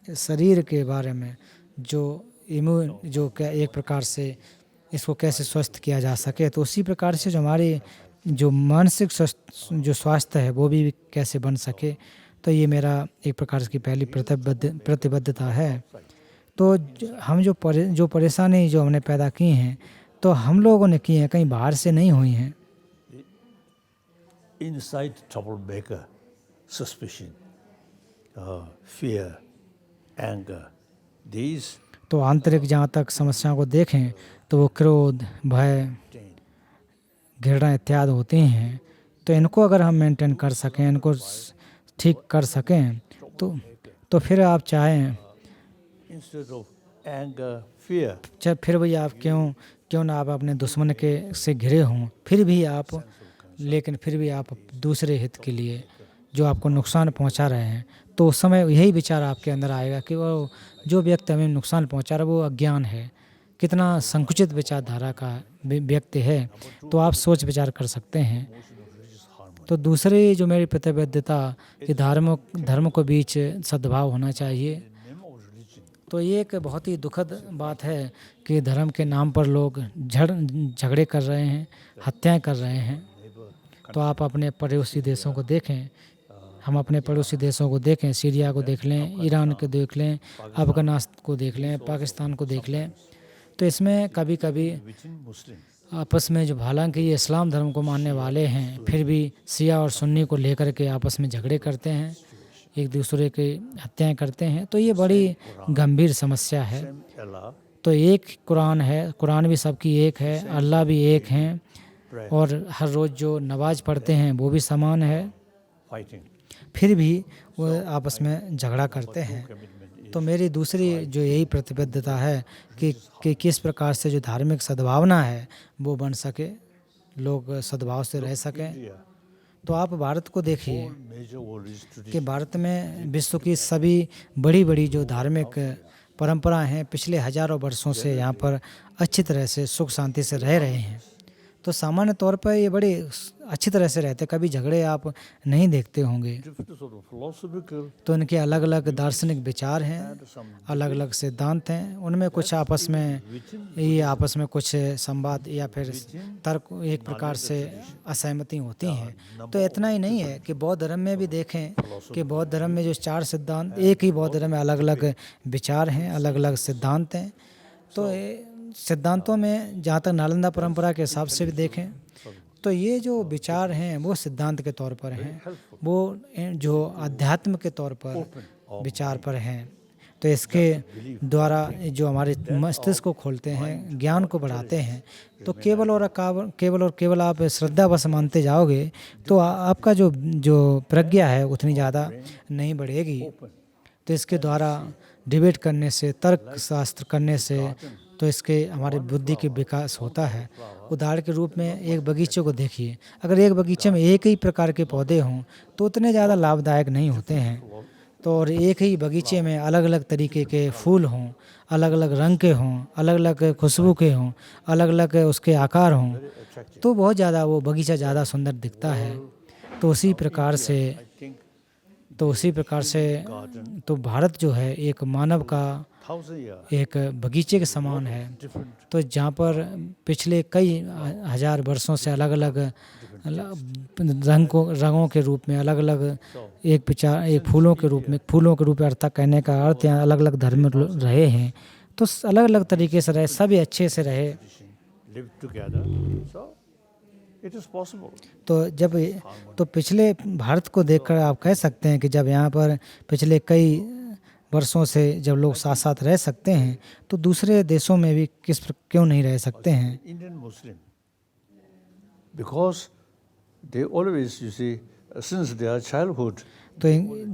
S2: शरीर के बारे में जो इम्यून जो क्या एक प्रकार से इसको कैसे स्वस्थ किया जा सके, तो उसी प्रकार से जो हमारी जो मानसिक जो स्वास्थ्य है वो भी कैसे बन सके। तो ये मेरा एक प्रकार की पहली प्रतिबद्धता है। तो हम जो परेशानी जो हमने पैदा की हैं, तो हम लोगों ने की हैं, कहीं बाहर से नहीं हुई हैं।
S3: Inside troublemaker, suspicion, fear, anger, these
S2: तो आंतरिक जहाँ तक समस्याओं को देखें तो वो क्रोध, भय, घृणा इत्यादि होती हैं। तो इनको अगर हम मेंटेन कर सकें, इनको ठीक कर सकें, तो फिर आप चाहें
S3: instead of anger, fear,
S2: चाहे फिर भी आप क्यों ना आप अपने दुश्मन से घिरे हों, फिर भी आप दूसरे हित के लिए जो आपको नुकसान पहुंचा रहे हैं, तो उस समय यही विचार आपके अंदर आएगा कि वो जो व्यक्ति हमें नुकसान पहुंचा रहा है वो अज्ञान है, कितना संकुचित विचारधारा का व्यक्ति है। तो आप सोच विचार कर सकते हैं। तो दूसरी जो मेरी प्रतिबद्धता कि धर्म के बीच सद्भाव होना चाहिए। तो ये एक बहुत ही दुखद बात है कि धर्म के नाम पर लोग झगड़े कर रहे हैं, हत्याएं कर रहे हैं। तो आप अपने पड़ोसी देशों को देखें, हम अपने पड़ोसी देशों को देखें, सीरिया को देख लें, ईरान को देख लें, अफगानिस्तान को देख लें, पाकिस्तान को देख लें, तो इसमें कभी कभी
S3: within Muslims.
S2: आपस में जो हालांकि ये इस्लाम धर्म को मानने वाले हैं, फिर भी शिया और सुन्नी को लेकर के आपस में झगड़े करते हैं, एक दूसरे की हत्याएं करते हैं। तो ये बड़ी गंभीर समस्या है।
S3: Same Allah,
S2: तो एक कुरान है, कुरान भी सबकी एक है, अल्लाह भी एक हैं,
S3: prayer,
S2: और हर रोज़ जो नमाज पढ़ते हैं वो भी समान है,
S3: fighting.
S2: फिर भी वो आपस में झगड़ा करते हैं।
S3: Commitment
S2: तो मेरी दूसरी जो यही प्रतिबद्धता है कि किस प्रकार से जो धार्मिक सद्भावना है वो बन सके, लोग सद्भाव से रह सकें।
S3: India,
S2: तो आप भारत को देखिए
S3: all major world's
S2: कि
S3: tradition.
S2: भारत में विश्व की सभी बड़ी बड़ी जो धार्मिक परंपराएं हैं, पिछले हजारों वर्षों से यहाँ पर अच्छी तरह से सुख शांति से रह रहे हैं। तो सामान्य तौर पर ये बड़ी अच्छी तरह से रहते, कभी झगड़े आप नहीं देखते होंगे।
S3: Different sort of philosophical
S2: तो इनके अलग अलग दार्शनिक विचार हैं,
S3: and some
S2: अलग अलग सिद्धांत हैं, उनमें कुछ आपस में ये आपस में कुछ संवाद या फिर तर्क एक प्रकार से असहमति होती हैं। तो इतना ही नहीं है कि बौद्ध धर्म में भी देखें कि बौद्ध धर्म में जो 4 सिद्धांत, एक ही बौद्ध धर्म में अलग अलग विचार हैं, अलग अलग सिद्धांत हैं। तो सिद्धांतों में जहाँ तक नालंदा परंपरा के हिसाब से भी देखें तो ये जो विचार हैं वो सिद्धांत के तौर पर हैं, वो जो अध्यात्म के तौर पर विचार पर हैं। तो इसके द्वारा जो हमारे मस्तिष्क को खोलते हैं, ज्ञान को बढ़ाते हैं। तो केवल आप श्रद्धा बस मानते जाओगे तो आपका जो प्रज्ञा है उतनी ज़्यादा नहीं बढ़ेगी। तो इसके द्वारा डिबेट करने से, तर्क शास्त्र करने से तो इसके हमारे बुद्धि के विकास होता है। उदाहरण के रूप में एक बगीचे को देखिए, अगर एक बगीचे में एक ही प्रकार के पौधे हों तो उतने ज़्यादा लाभदायक नहीं होते हैं। तो और एक ही बगीचे में अलग अलग तरीके के फूल हों, अलग अलग रंग के हों, अलग अलग खुशबू के हों, अलग अलग उसके आकार हों, तो बहुत ज़्यादा वो बगीचा ज़्यादा सुंदर दिखता है। तो उसी प्रकार से तो भारत जो है एक मानव का
S3: 1000 years
S2: एक बगीचे के समान है। तो जहाँ पर पिछले कई हजार वर्षों से अलग अलग रंगों के रूप में अलग अलग एक फूलों के रूप में अर्थात कहने का अर्थ यहाँ अलग अलग धर्म रहे हैं। तो अलग अलग तरीके से रहे, सभी अच्छे से रहे।
S3: live together. So it is possible.
S2: तो पिछले भारत को देखकर आप कह सकते हैं कि जब यहाँ पर पिछले कई वर्षों से जब लोग साथ साथ रह सकते हैं तो दूसरे देशों में भी क्यों नहीं रह सकते हैं।
S3: Indian Muslim, because they always, you see, since their childhood,
S2: तो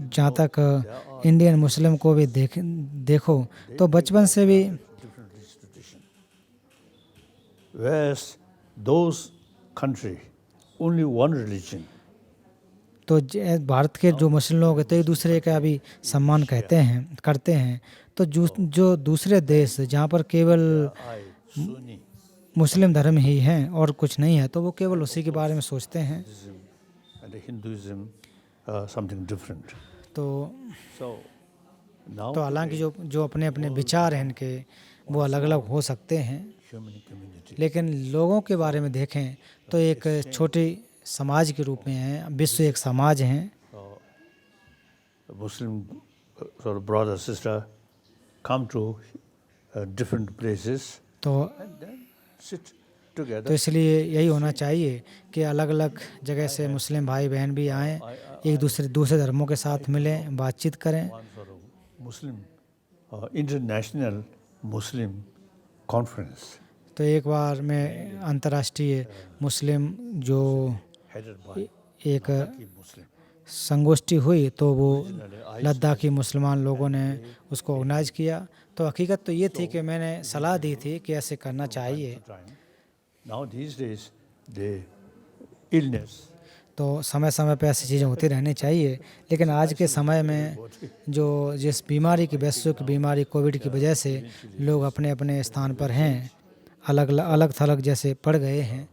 S2: जहाँ तक इंडियन मुस्लिम को भी देखो तो बचपन से भी
S3: different tradition. Whereas those country, only one religion.
S2: तो भारत के जो मुस्लिम लोग हैं तो एक दूसरे का भी सम्मान करते हैं। तो जो दूसरे देश जहाँ पर केवल
S3: Sunni,
S2: मुस्लिम धर्म ही हैं और कुछ नहीं है तो वो केवल उसी के बारे में सोचते हैं।
S3: and Hinduism, something different.
S2: तो
S3: Now
S2: हालांकि जो अपने अपने विचार हैं इनके वो अलग अलग हो सकते हैं,
S3: human community,
S2: लेकिन लोगों के बारे में देखें तो एक छोटे समाज के रूप में है, विश्व एक समाज है।
S3: Muslim sort of brother sister come to different places
S2: तो
S3: and then sit together.
S2: तो इसलिए यही होना चाहिए कि अलग अलग जगह से मुस्लिम भाई बहन भी आएँ, एक दूसरे धर्मों के साथ मिलें, बातचीत करें।
S3: One sort of Muslim international Muslim conference
S2: तो एक बार में अंतर्राष्ट्रीय मुस्लिम जो
S3: headed by
S2: एक
S3: Muslim.
S2: संगोष्ठी हुई तो वो लद्दाखी मुसलमान लोगों ने उसको ऑर्गेनाइज किया। तो हकीकत तो ये थी कि मैंने सलाह दी थी कि ऐसे करना चाहिए।
S3: Now these days the illness
S2: तो समय समय पे ऐसी चीज़ें होती रहनी चाहिए, लेकिन आज के समय में जिस बीमारी की वैश्विक बीमारी कोविड की वजह से लोग अपने अपने स्थान पर हैं, अलग थलग जैसे पड़ गए हैं।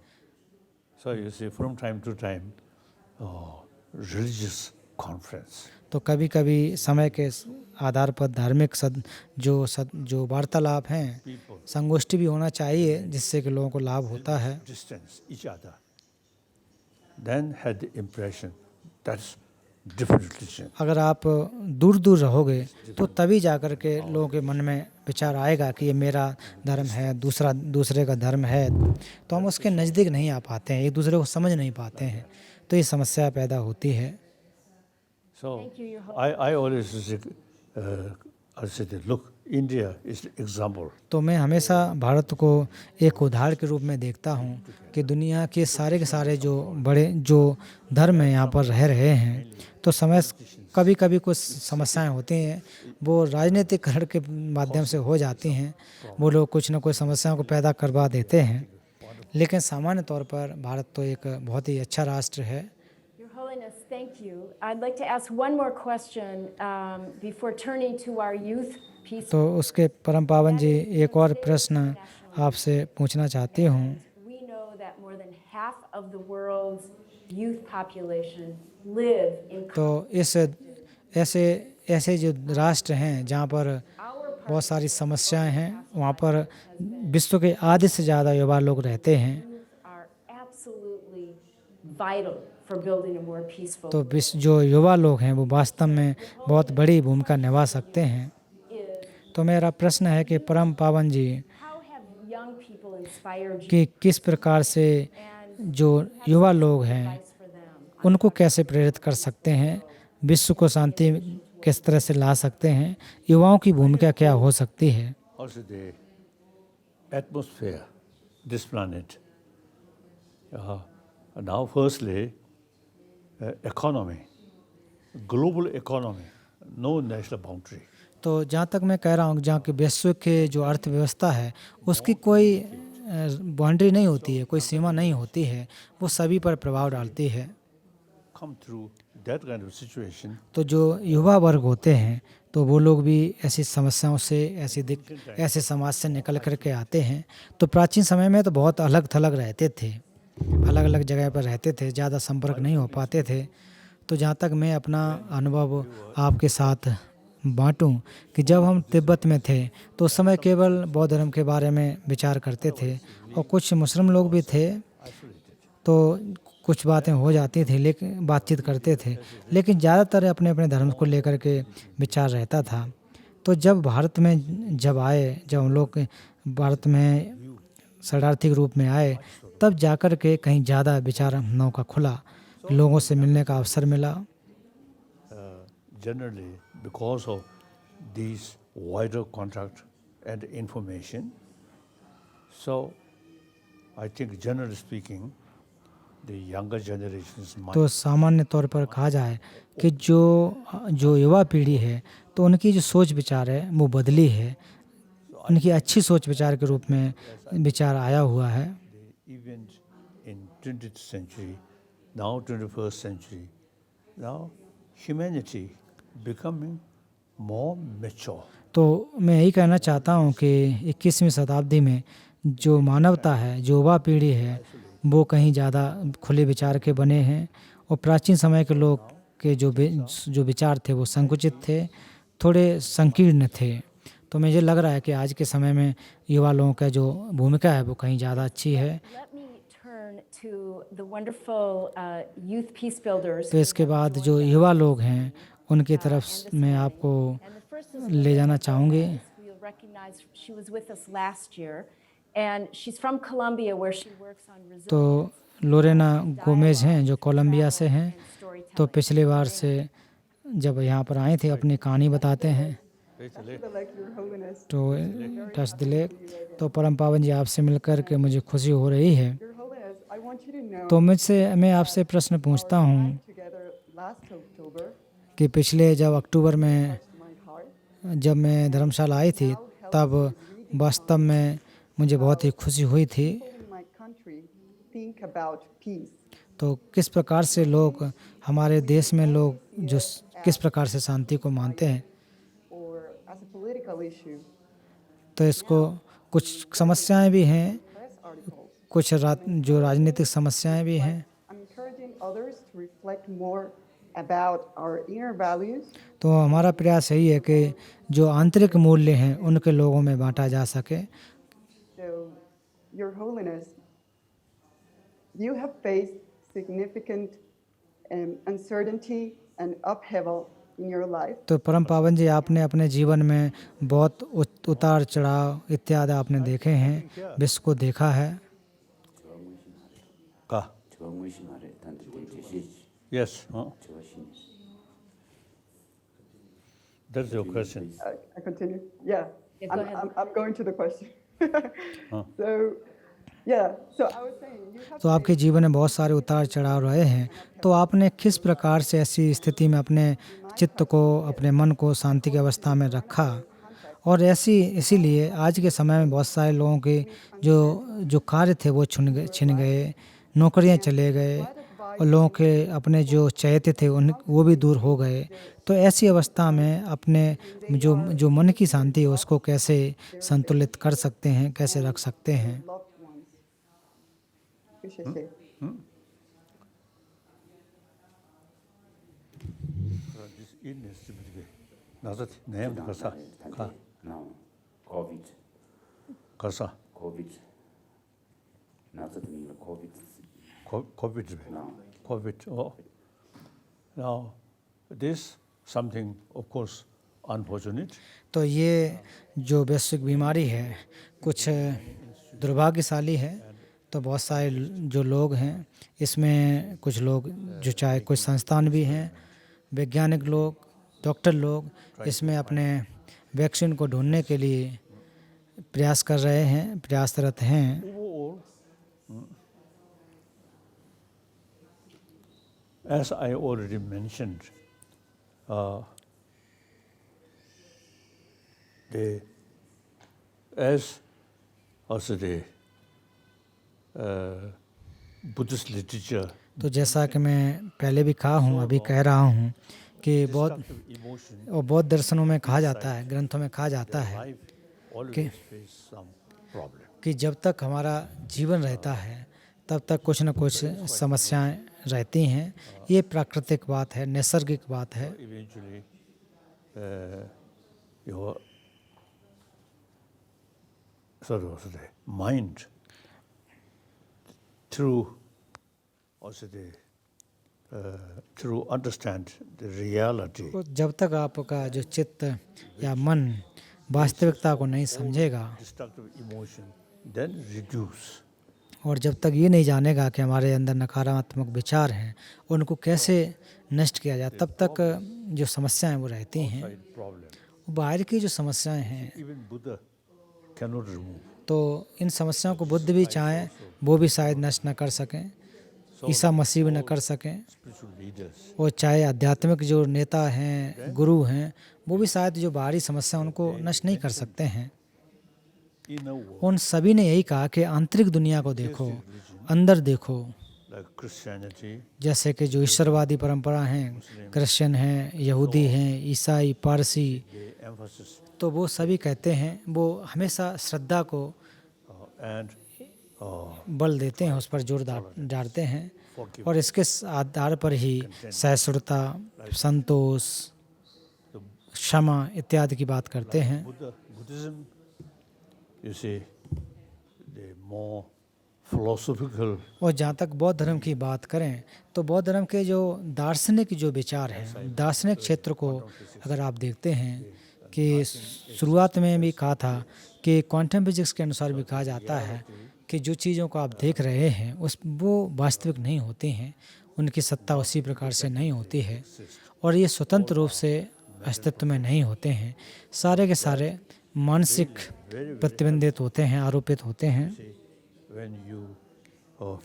S3: So you see from time to time religious conference.
S2: तो कभी कभी समय के आधार पर धार्मिक जो वार्तालाप हैं, संगोष्ठी भी होना चाहिए जिससे कि लोगों को लाभ होता है।
S3: Distance each other. then had the impression that's different religion.
S2: अगर आप दूर दूर रहोगे तो तभी जाकर के लोगों के मन में विचार आएगा कि ये मेरा धर्म है, दूसरे का धर्म है, तो हम उसके नज़दीक नहीं आ पाते हैं, एक दूसरे को समझ नहीं पाते हैं, तो ये समस्या पैदा होती है।
S3: So
S1: Thank you, Your
S3: I always say, I said, look, India is the example.
S2: तो मैं हमेशा भारत को एक उदाहरण के रूप में देखता हूँ कि दुनिया के सारे जो बड़े जो धर्म हैं यहाँ पर रह रहे हैं, तो कभी कभी कुछ समस्याएं होती हैं, वो राजनीतिकरण के माध्यम से हो जाती हैं, वो लोग कुछ ना कुछ समस्याओं को पैदा करवा देते हैं, लेकिन सामान्य तौर पर भारत तो एक बहुत ही अच्छा राष्ट्र है।
S1: Your Holiness, thank you. I'd like to ask one more question before turning to our youth peace.
S2: तो उसके परम पावन जी एक और प्रश्न आपसे पूछना चाहती हूँ।
S1: We know that more than half of the world's youth population live in
S2: तो ऐसे जो राष्ट्र हैं जहाँ पर बहुत सारी समस्याएं हैं, वहाँ पर विश्व के आधे से ज़्यादा युवा लोग रहते हैं।
S1: are absolutely vital for building a more peaceful
S2: तो जो युवा लोग हैं वो वास्तव में बहुत बड़ी भूमिका निभा सकते हैं। तो मेरा प्रश्न है कि परम पावन जी
S1: How have young people inspired you
S2: कि किस प्रकार से जो युवा लोग हैं
S1: for them?
S2: उनको कैसे प्रेरित कर सकते हैं, विश्व को शांति किस तरह से ला सकते हैं, युवाओं की भूमिका क्या हो सकती है।
S3: Also the atmosphere, this planet. Now firstly, economy, global economy, no national boundary.
S2: तो जहाँ तक मैं कह रहा हूँ, जहाँ की विश्व के जो अर्थव्यवस्था है उसकी कोई बाउंड्री नहीं होती है, कोई सीमा नहीं होती है, वो सभी पर प्रभाव डालती है।
S3: Come through that kind of situation,
S2: तो जो युवा वर्ग होते हैं तो वो लोग भी ऐसी समस्याओं से ऐसे समाज से निकल कर के आते हैं। तो प्राचीन समय में तो बहुत अलग थलग रहते थे, अलग अलग जगह पर रहते थे, ज़्यादा संपर्क नहीं हो पाते थे। तो जहाँ तक मैं अपना अनुभव आपके साथ बांटूं कि जब हम तिब्बत में थे तो उस समय केवल बौद्ध धर्म के बारे में विचार करते थे, और कुछ मुस्लिम लोग भी थे तो कुछ बातें हो जाती थी, लेकिन बातचीत करते थे, लेकिन ज़्यादातर अपने अपने धर्म को लेकर के विचार रहता था। तो जब भारत में जब हम लोग भारत में शरणार्थी रूप में आए, तब जाकर के कहीं ज़्यादा विचार हम लोगों का खुला, लोगों से मिलने का अवसर मिला।
S3: generally because of these wider contact and information. So I think generally speaking, the younger generations might
S2: तो सामान्य तौर पर कहा जाए कि जो युवा पीढ़ी है तो उनकी जो सोच विचार है वो बदली है, उनकी अच्छी सोच विचार के रूप में विचार आया हुआ है।
S3: the event in 20th century, now 21st century, now humanity becoming more mature.
S2: तो मैं यही कहना चाहता हूँ कि 21वीं शताब्दी में जो मानवता है, जो युवा पीढ़ी है, वो कहीं ज़्यादा खुले विचार के बने हैं, और प्राचीन समय के लोग के जो विचार थे वो संकुचित थे, थोड़े संकीर्ण थे। तो मुझे लग रहा है कि आज के समय में युवा लोगों का जो भूमिका है वो कहीं ज़्यादा अच्छी है।
S1: Let me turn to the wonderful youth peace builders.
S2: तो इसके बाद जो युवा लोग हैं उनकी तरफ मैं आपको
S1: And the first is
S2: ले जाना चाहूँगी।
S1: You'll recognize she was with us last year, and she's from Colombia where she works on resilience.
S2: तो लोरेना गोमेज हैं जो कोलंबिया से हैं, तो पिछली बार से जब यहाँ पर आए थे अपनी कहानी बताते हैं। तो टच दिले, तो परम पावन जी आपसे मिलकर के मुझे खुशी हो रही है। तो मैं आपसे प्रश्न पूछता हूँ कि पिछले जब अक्टूबर में जब मैं धर्मशाला आई थी तब वास्तव में मुझे बहुत ही खुशी हुई थी। तो किस प्रकार से लोग हमारे देश में लोग जो किस प्रकार से शांति को मानते हैं, तो इसको कुछ समस्याएं भी हैं, कुछ जो राजनीतिक समस्याएं भी हैं। तो हमारा प्रयास यही है कि जो आंतरिक मूल्य हैं उनके लोगों में बांटा जा सके।
S4: Your Holiness, you have faced significant uncertainty and upheaval in your life.
S2: तो परम पावन जी, आपने अपने जीवन में बहुत उतार चढ़ाव इत्यादि आपने देखे हैं, विश्व को देखा है।
S3: का yes, that's your question.
S4: I continue. Yeah,
S1: Yeah, go ahead.
S4: I'm going to the question. So, yeah. So I was saying you have.
S2: तो आपके जीवन में बहुत सारे उतार चढ़ाव रहे हैं, तो आपने किस प्रकार से ऐसी स्थिति में अपने चित्त को, अपने मन को शांति की अवस्था में रखा? और इसीलिए आज के समय में बहुत सारे लोगों के जो कार्य थे वो छिन गए, नौकरियां चले गए, और लोगों के अपने जो चहेते थे वो भी दूर हो गए। तो ऐसी अवस्था में अपने जो मन की शांति है उसको कैसे संतुलित कर सकते हैं, कैसे रख सकते हैं?
S4: Loved ones, we should say.
S3: This illness typically 나서 내면 가서 가
S5: Now, COVID,
S3: 가서
S5: COVID. 나서 그 COVID.
S3: COVID
S5: Now,
S3: COVID. Now this something of course unfortunate.
S2: तो ये जो वैश्विक बीमारी है कुछ दुर्भाग्यशाली है। तो बहुत सारे जो लोग हैं इसमें, कुछ लोग जो चाहे कुछ संस्थान भी हैं, वैज्ञानिक लोग, डॉक्टर लोग इसमें अपने वैक्सीन को ढूंढने के लिए प्रयास कर रहे हैं, प्रयासरत हैं।
S3: Overall, as I already mentioned, as also the Buddhist literature,
S2: तो जैसा कि मैं पहले भी कहा हूँ, अभी कह रहा हूँ कि
S3: emotion,
S2: और बौद्ध दर्शनों में कहा जाता है, ग्रंथों में कहा जाता है
S3: life always face some problem.
S2: कि जब तक हमारा जीवन रहता है तब तक कुछ न कुछ समस्याएं रहती हैं। ये प्राकृतिक बात है, नैसर्गिक बात है।
S3: Eventually, your sort of the mind through also through understand the reality.
S2: तो जब तक आपका जो चित्त या मन वास्तविकता को नहीं समझेगा
S3: Destructive emotion then reduce.
S2: और जब तक ये नहीं जानेगा कि हमारे अंदर नकारात्मक विचार हैं, उनको कैसे नष्ट किया जाए, तब तक जो समस्याएं वो रहती हैं।
S3: Side problem.
S2: बाहर की जो समस्याएं हैं,
S3: Even Buddha cannot remove.
S2: तो इन समस्याओं को बुद्ध भी चाहें वो भी शायद नष्ट न कर सकें, ईसा मसीह भी न कर सकें,
S3: Spiritual leaders,
S2: और चाहे आध्यात्मिक जो नेता हैं, गुरु हैं, वो भी शायद जो बाहरी समस्या उनको नष्ट नहीं कर सकते हैं।
S3: inner world,
S2: उन सभी ने यही कहा कि आंतरिक दुनिया को देखो, अंदर देखो।
S3: like Christianity,
S2: जैसे कि जो ईश्वरवादी परंपरा हैं, क्रिश्चियन हैं, यहूदी हैं, ईसाई, पारसी,
S3: the emphasis
S2: तो वो सभी कहते हैं, वो हमेशा श्रद्धा को
S3: and
S2: बल देते हैं, उस पर जोर डालते हैं, और इसके आधार पर ही सहिष्णुता, संतोष, क्षमा इत्यादि की बात करते हैं।
S3: Buddhism, you see, the more philosophical,
S2: और जहाँ तक बौद्ध धर्म की बात करें तो बौद्ध धर्म के जो दार्शनिक जो विचार हैं, दार्शनिक क्षेत्र को अगर आप देखते हैं कि शुरुआत में भी कहा था कि क्वांटम फिजिक्स के अनुसार भी कहा जाता है कि जो चीज़ों को आप देख रहे हैं वो वास्तविक नहीं होती हैं, उनकी सत्ता उसी प्रकार से नहीं होती है, और ये स्वतंत्र रूप से अस्तित्व में नहीं होते हैं। सारे के सारे मानसिक प्रतिबंधित होते हैं, आरोपित होते हैं।
S3: when you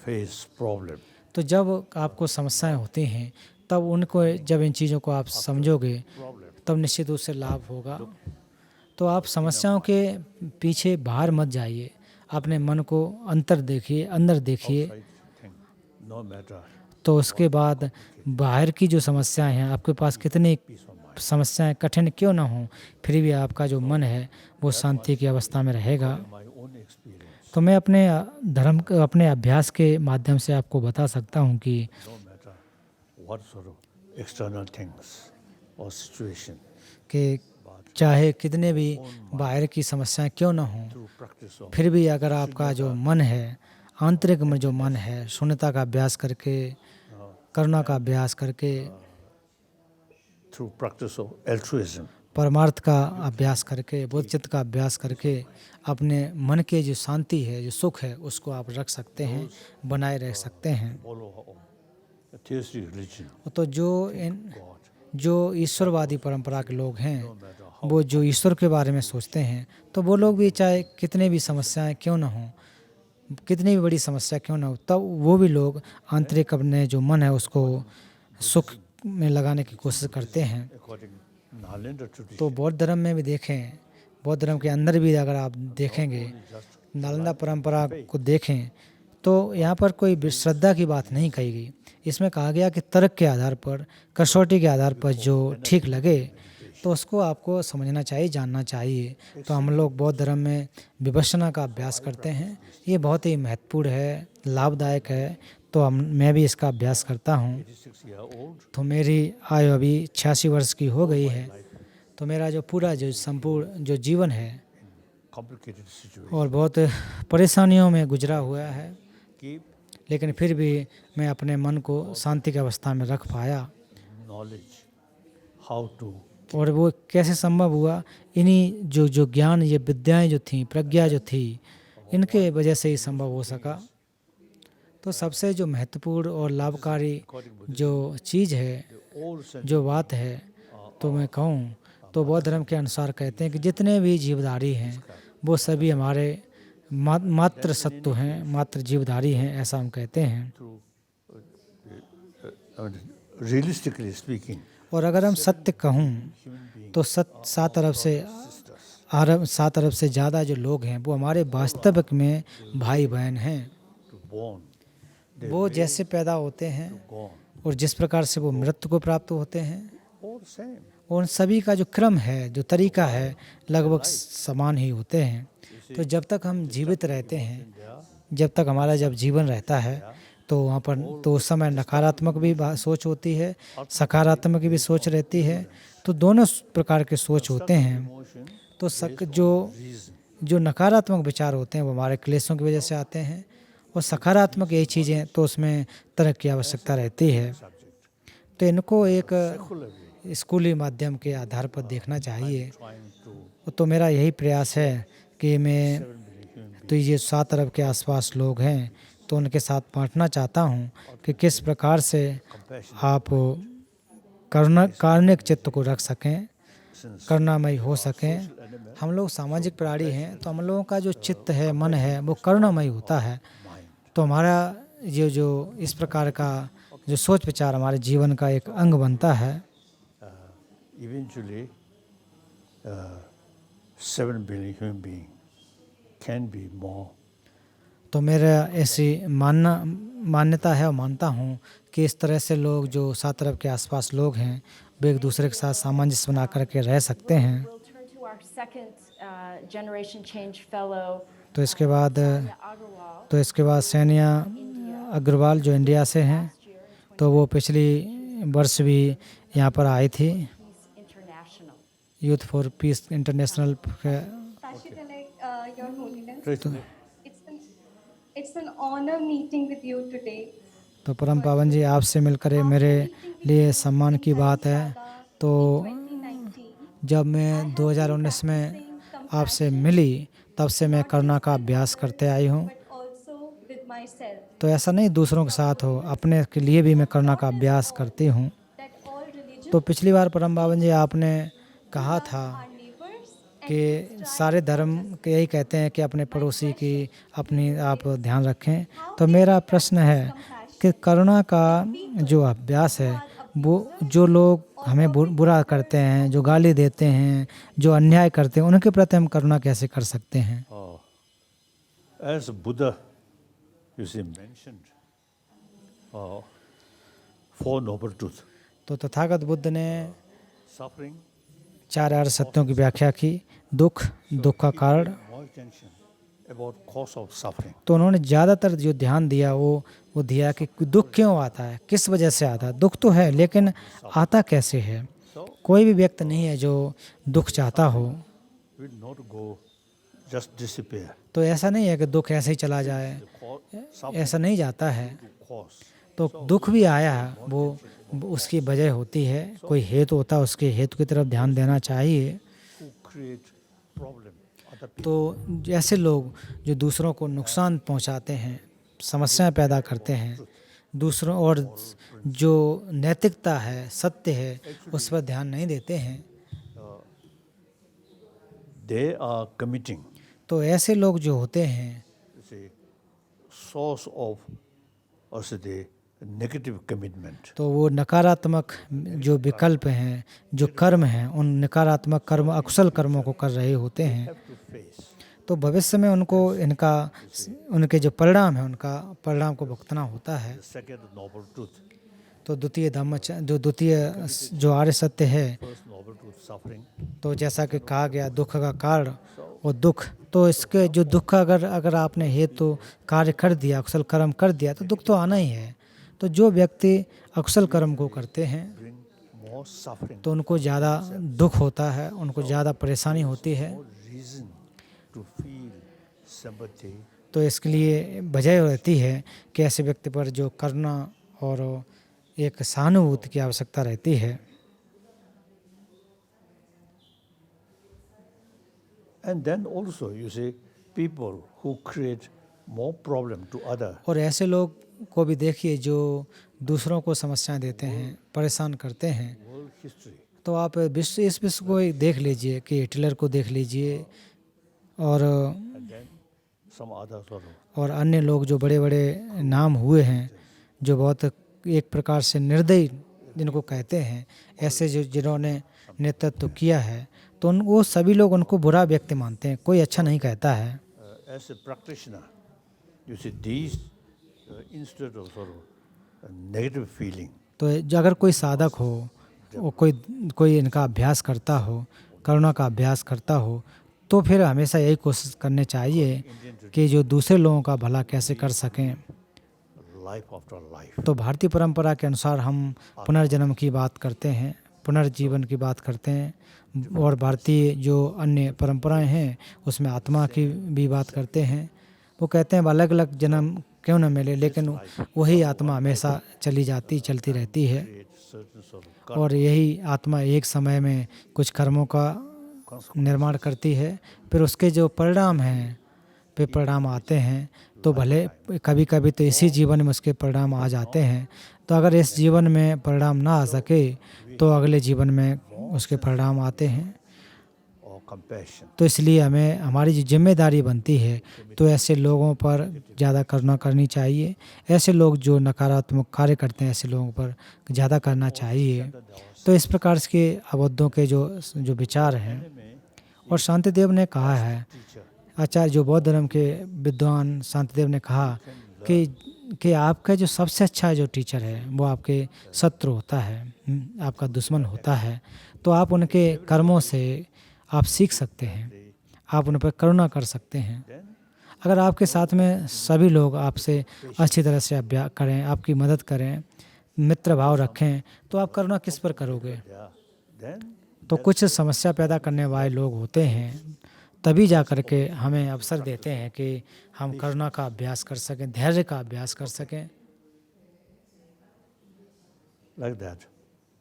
S3: face problem,
S2: तो जब आपको समस्याएं होती हैं तब उनको, जब इन चीज़ों को आप समझोगे तब निश्चित रूप से लाभ होगा। तो आप समस्याओं के पीछे बाहर मत जाइए, अपने मन को अंदर देखिए।
S3: thing, no matter
S2: तो उसके बाद बाहर की जो समस्याएं हैं, आपके पास कितनी समस्याएं कठिन क्यों ना हो, फिर भी आपका जो मन है वो शांति की अवस्था में रहेगा।
S3: my own experience,
S2: तो मैं अपने अभ्यास के माध्यम से आपको बता सकता हूँ कि
S3: no matter what sort of external things or situation,
S2: कि चाहे कितने भी बाहर की समस्याएं क्यों ना हों,
S3: through practice of
S2: फिर भी अगर आपका जो मन है आंतरिक में जो मन है, शून्यता का अभ्यास करके, करुणा का अभ्यास करके,
S3: through practice of altruism,
S2: परमार्थ का अभ्यास करके, बोधचित्त का अभ्यास करके अपने मन के जो शांति है, जो सुख है, उसको आप रख सकते हैं, बनाए रह सकते हैं।
S3: follow a theistic religion,
S2: तो जो ईश्वरवादी परंपरा के लोग हैं, वो जो ईश्वर के बारे में सोचते हैं, तो वो लोग भी चाहे कितने भी समस्याएं क्यों ना हों, कितनी भी बड़ी समस्या क्यों ना हो, तब वो भी लोग आंतरिक अपने जो मन है उसको सुख में लगाने की कोशिश करते हैं।
S3: according to Nalanda tradition.
S2: तो बौद्ध धर्म में भी देखें, बौद्ध धर्म के अंदर भी अगर आप देखेंगे, नालंदा परंपरा को देखें, तो यहाँ पर कोई श्रद्धा की बात नहीं कही गई। इसमें कहा गया कि तर्क के आधार पर, कसौटी के आधार पर जो ठीक लगे तो उसको आपको समझना चाहिए, जानना चाहिए। तो हम लोग बौद्ध धर्म में विपश्यना का अभ्यास करते हैं, ये बहुत ही महत्वपूर्ण है, लाभदायक है। तो मैं भी इसका अभ्यास करता हूँ।
S3: 86-year-old,
S2: तो मेरी आयु अभी 86 वर्ष की हो गई है। तो मेरा जो पूरा जो संपूर्ण जो जीवन है
S3: complicated situation.
S2: और बहुत परेशानियों में गुजरा हुआ है,
S3: Keep
S2: लेकिन फिर भी मैं अपने मन को शांति की अवस्था में रख पाया।
S3: knowledge how to
S2: और वो कैसे संभव हुआ? इन्हीं जो ज्ञान, ये विद्याएं जो थी, प्रज्ञा जो थी, इनके वजह से ही संभव हो सका। तो सबसे जो महत्वपूर्ण और लाभकारी जो चीज़ है,
S3: all sense
S2: जो बात है, तो मैं कहूँ तो बौद्ध धर्म के अनुसार कहते हैं कि जितने भी जीवधारी हैं वो सभी हमारे मात्र सत्व हैं, मात्र जीवधारी हैं, ऐसा हम कहते हैं।
S3: through realistically speaking,
S2: और अगर हम सत्य कहूँ तो सात अरब से ज़्यादा जो लोग हैं वो हमारे वास्तविक में भाई बहन हैं।
S3: to born,
S2: वो जैसे पैदा होते हैं
S3: gone,
S2: और जिस प्रकार से वो मृत्यु को प्राप्त होते हैं,
S3: all same.
S2: उन सभी का जो क्रम है, जो तरीका है, लगभग समान ही होते हैं। तो जब तक हम जीवित रहते हैं, जब तक हमारा जब जीवन रहता है, तो वहाँ पर तो उस समय नकारात्मक भी सोच होती है, सकारात्मक भी सोच रहती है। तो दोनों प्रकार के सोच होते हैं।
S3: Emotion,
S2: तो जो नकारात्मक विचार होते हैं वो हमारे क्लेशों की वजह से आते हैं, और सकारात्मक यही चीज़ें तो उसमें तरक की आवश्यकता रहती है। तो इनको एक स्कूली माध्यम के आधार पर देखना चाहिए।
S3: trying to
S2: तो मेरा यही प्रयास है कि मैं तो ये 7 अरब के आसपास लोग हैं, तो उनके साथ बांटना चाहता हूँ कि किस प्रकार से आप कारुणिक चित्त को रख सकें, करुणामयी हो सकें। हम लोग सामाजिक प्राणी हैं, तो हम लोगों का जो चित्त है, मन है, वो करुणामयी होता है। तो हमारा ये जो इस प्रकार का जो सोच विचार हमारे जीवन का एक अंग बनता है।
S3: eventually 7 billion human being can be more.
S2: तो मेरा ऐसी मान्यता है और मानता हूँ कि इस तरह से लोग जो 7 अरब के आसपास लोग हैं वो एक दूसरे के साथ सामंजस्य बना करके रह सकते हैं।
S1: We'll turn to our second generation change fellow,
S2: तो इसके बाद
S1: Agarwal.
S2: सैनिया अग्रवाल जो इंडिया से हैं, तो वो पिछली वर्ष भी यहाँ पर आई थी,
S1: Peace International.
S2: Youth for piece international.
S6: Tashidale, Your Holiness, it's an honor meeting with you today.
S2: तो परम पावन जी, आपसे मिलकर मेरे लिए सम्मान की बात है। तो
S6: 2019,
S2: जब मैं 2019 में आपसे मिली, तब से मैं करुणा का अभ्यास करते आई हूँ।
S6: but also with myself,
S2: तो ऐसा नहीं दूसरों के साथ हो, अपने के लिए भी मैं करुणा का अभ्यास करती हूँ।
S6: that all religions
S2: तो पिछली बार परम पावन जी आपने कहा था
S6: are neighbors and
S2: कि सारे धर्म के यही कहते हैं कि अपने पड़ोसी की अपनी आप ध्यान रखें। तो मेरा प्रश्न है कि करुणा का जो अभ्यास है, वो जो लोग हमें बुरा करते हैं, जो गाली देते हैं, जो अन्याय करते हैं, उनके प्रति हम करुणा कैसे कर सकते हैं?
S3: As Buddha, you see, mentioned 4 noble truths:
S2: तो तथागत बुद्ध ने
S3: suffering,
S2: 4 आर्य सत्यों की व्याख्या की। दुख, दुख का कारण।
S3: more attention about cause of suffering.
S2: तो उन्होंने ज़्यादातर जो ध्यान दिया वो दिया कि दुख क्यों आता है, किस वजह से आता है। दुख तो है, लेकिन आता कैसे है? कोई भी व्यक्ति नहीं है जो दुख चाहता हो।
S3: We not go just disappear.
S2: तो ऐसा नहीं है कि दुख ऐसे ही चला जाए, ऐसा नहीं जाता है।
S3: Cause.
S2: तो दुख भी आया है, वो उसकी वजह होती है, कोई हेतु होता है, उसके हेतु की तरफ ध्यान देना चाहिए।
S3: Who create problem other people.
S2: तो ऐसे लोग जो दूसरों को नुकसान पहुंचाते हैं, समस्याएं पैदा करते हैं दूसरों, और जो नैतिकता है, सत्य है, उस पर ध्यान नहीं देते हैं,
S3: They are committing
S2: तो ऐसे लोग जो होते हैं
S3: say source of or say the negative commitment.
S2: तो वो नकारात्मक जो विकल्प हैं, जो कर्म हैं, उन नकारात्मक कर्म, अकुशल कर्मों को कर रहे होते हैं।
S3: Have to face.
S2: तो भविष्य में उनको उनके जो परिणाम है, उनका परिणाम को भुगतना होता है।
S3: The second noble truth.
S2: तो द्वितीय जो आर्य सत्य है,
S3: First noble truth, suffering.
S2: तो जैसा कि कहा गया दुख का कारण और दुख, तो इसके जो दुख का अगर आपने हेतु कार्य कर दिया, अकुशल कर्म कर दिया, तो दुख तो आना ही है। तो जो व्यक्ति अकुशल कर्म को करते हैं
S3: Bring more suffering.
S2: तो उनको ज़्यादा दुख होता है, उनको ज़्यादा परेशानी होती है।
S3: More reason to feel sympathy.
S2: तो इसके लिए वजह रहती है कि ऐसे व्यक्ति पर जो करुणा और एक सहानुभूति की आवश्यकता रहती है।
S3: And then also you see people who create more problem to other.
S2: और ऐसे लोग को भी देखिए जो दूसरों को समस्याएं देते हैं, परेशान करते हैं।
S3: World history.
S2: तो आप इस विश्व को देख लीजिए कि हिटलर को देख लीजिए, और
S3: And then some others also.
S2: और अन्य लोग जो बड़े बड़े नाम हुए हैं, जो बहुत एक प्रकार से निर्दयी जिनको कहते हैं, ऐसे जो जिन्होंने नेतृत्व किया है, तो वो सभी लोग उनको बुरा व्यक्ति मानते हैं, कोई अच्छा नहीं कहता है।
S3: As a practitioner, you see these instead of sort of a negative feeling.
S2: तो अगर कोई साधक हो, वो कोई इनका अभ्यास करता हो, करुणा का अभ्यास करता हो, तो फिर हमेशा यही कोशिश करनी चाहिए कि जो दूसरे लोगों का भला कैसे कर सकें।
S3: Life after life.
S2: तो भारतीय परंपरा के अनुसार हम पुनर्जन्म की बात करते हैं, पुनर्जीवन की बात करते हैं, और भारतीय जो अन्य परंपराएं हैं उसमें आत्मा की भी बात करते हैं। वो कहते हैं अलग अलग जन्म क्यों न मिले, लेकिन वही आत्मा हमेशा चलती रहती है,
S3: Create certain sort of
S2: और यही आत्मा एक समय में कुछ कर्मों का निर्माण करती है, फिर उसके जो परिणाम हैं, फिर परिणाम आते हैं। तो भले कभी कभी तो इसी जीवन में उसके परिणाम आ जाते हैं, तो अगर इस जीवन में परिणाम ना आ सके तो अगले जीवन में उसके परिणाम आते हैं।
S3: or compassion.
S2: तो इसलिए हमें हमारी जो जिम्मेदारी बनती है, तो ऐसे लोगों पर ज़्यादा करुणा करनी चाहिए। ऐसे लोग जो नकारात्मक कार्य करते हैं, ऐसे लोगों पर ज़्यादा करना चाहिए। तो इस प्रकार के अबद्धों के जो विचार हैं, और शांतिदेव ने कहा है, आचार्य जो बौद्ध धर्म के विद्वान शांतिदेव ने कहा कि आपका जो सबसे अच्छा जो टीचर है वो आपके शत्रु होता है, आपका दुश्मन होता है। तो आप उनके कर्मों से आप सीख सकते हैं, आप उन पर करुणा कर सकते हैं। अगर आपके साथ में सभी लोग आपसे अच्छी तरह से अभ्यास करें, आपकी मदद करें, मित्र भाव रखें, तो आप करुणा किस पर करोगे?
S3: Yeah. Then
S2: तो कुछ समस्या पैदा करने वाले लोग होते हैं, तभी जा कर के हमें अवसर देते हैं कि हम करुणा का अभ्यास कर सकें, धैर्य का अभ्यास कर सकें।
S3: like that.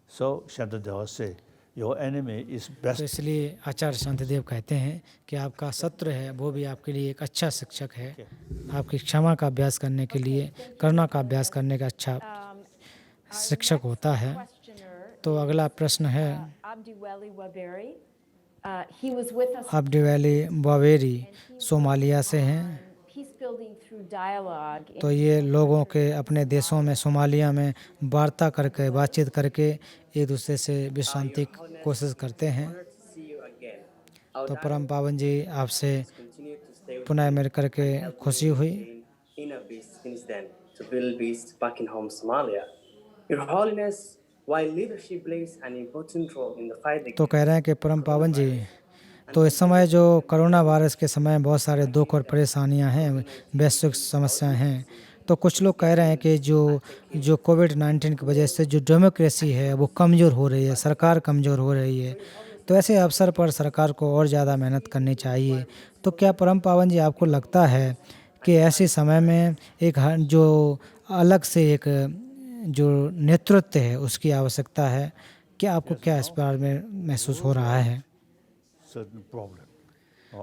S3: So Shantideva say, your enemy is
S2: तो
S3: best.
S2: इसलिए आचार्य शांतिदेव कहते हैं कि आपका शत्रु है वो भी आपके लिए एक अच्छा शिक्षक है, आपकी क्षमा का अभ्यास करने के लिए, करुणा का अभ्यास करने का अच्छा शिक्षक होता है। तो अगला प्रश्न है
S1: Abdiweli Waberi. He was with us
S2: Abduwali Waweri, Somalia से हैं।
S1: peace building through dialogue.
S2: तो ये लोगों के अपने देशों में, सोमालिया में वार्ता करके, बातचीत करके एक दूसरे से विश्व शांति की कोशिश करते हैं। तो परम पावन जी आपसे पुनः मिल करके खुशी हुई।
S7: inner peace since then to build peace back in home Somalia. Your Holiness, while leadership plays an important role in the fight
S2: तो कह रहे हैं कि परम पावन जी, तो इस समय जो कोरोना वायरस के समय बहुत सारे दुख और परेशानियां हैं, वैश्विक समस्याएं हैं, तो कुछ लोग कह रहे हैं कि जो कोविड-19 की वजह से जो डेमोक्रेसी है वो कमज़ोर हो रही है, सरकार कमज़ोर हो रही है। तो ऐसे अवसर पर सरकार को और ज़्यादा मेहनत करनी चाहिए। तो क्या परम पावन जी आपको लगता है कि ऐसे समय में एक जो अलग से एक जो नेतृत्व है उसकी आवश्यकता है? क्या आपको क्या इस बारे में महसूस हो रहा है?
S3: certain problem.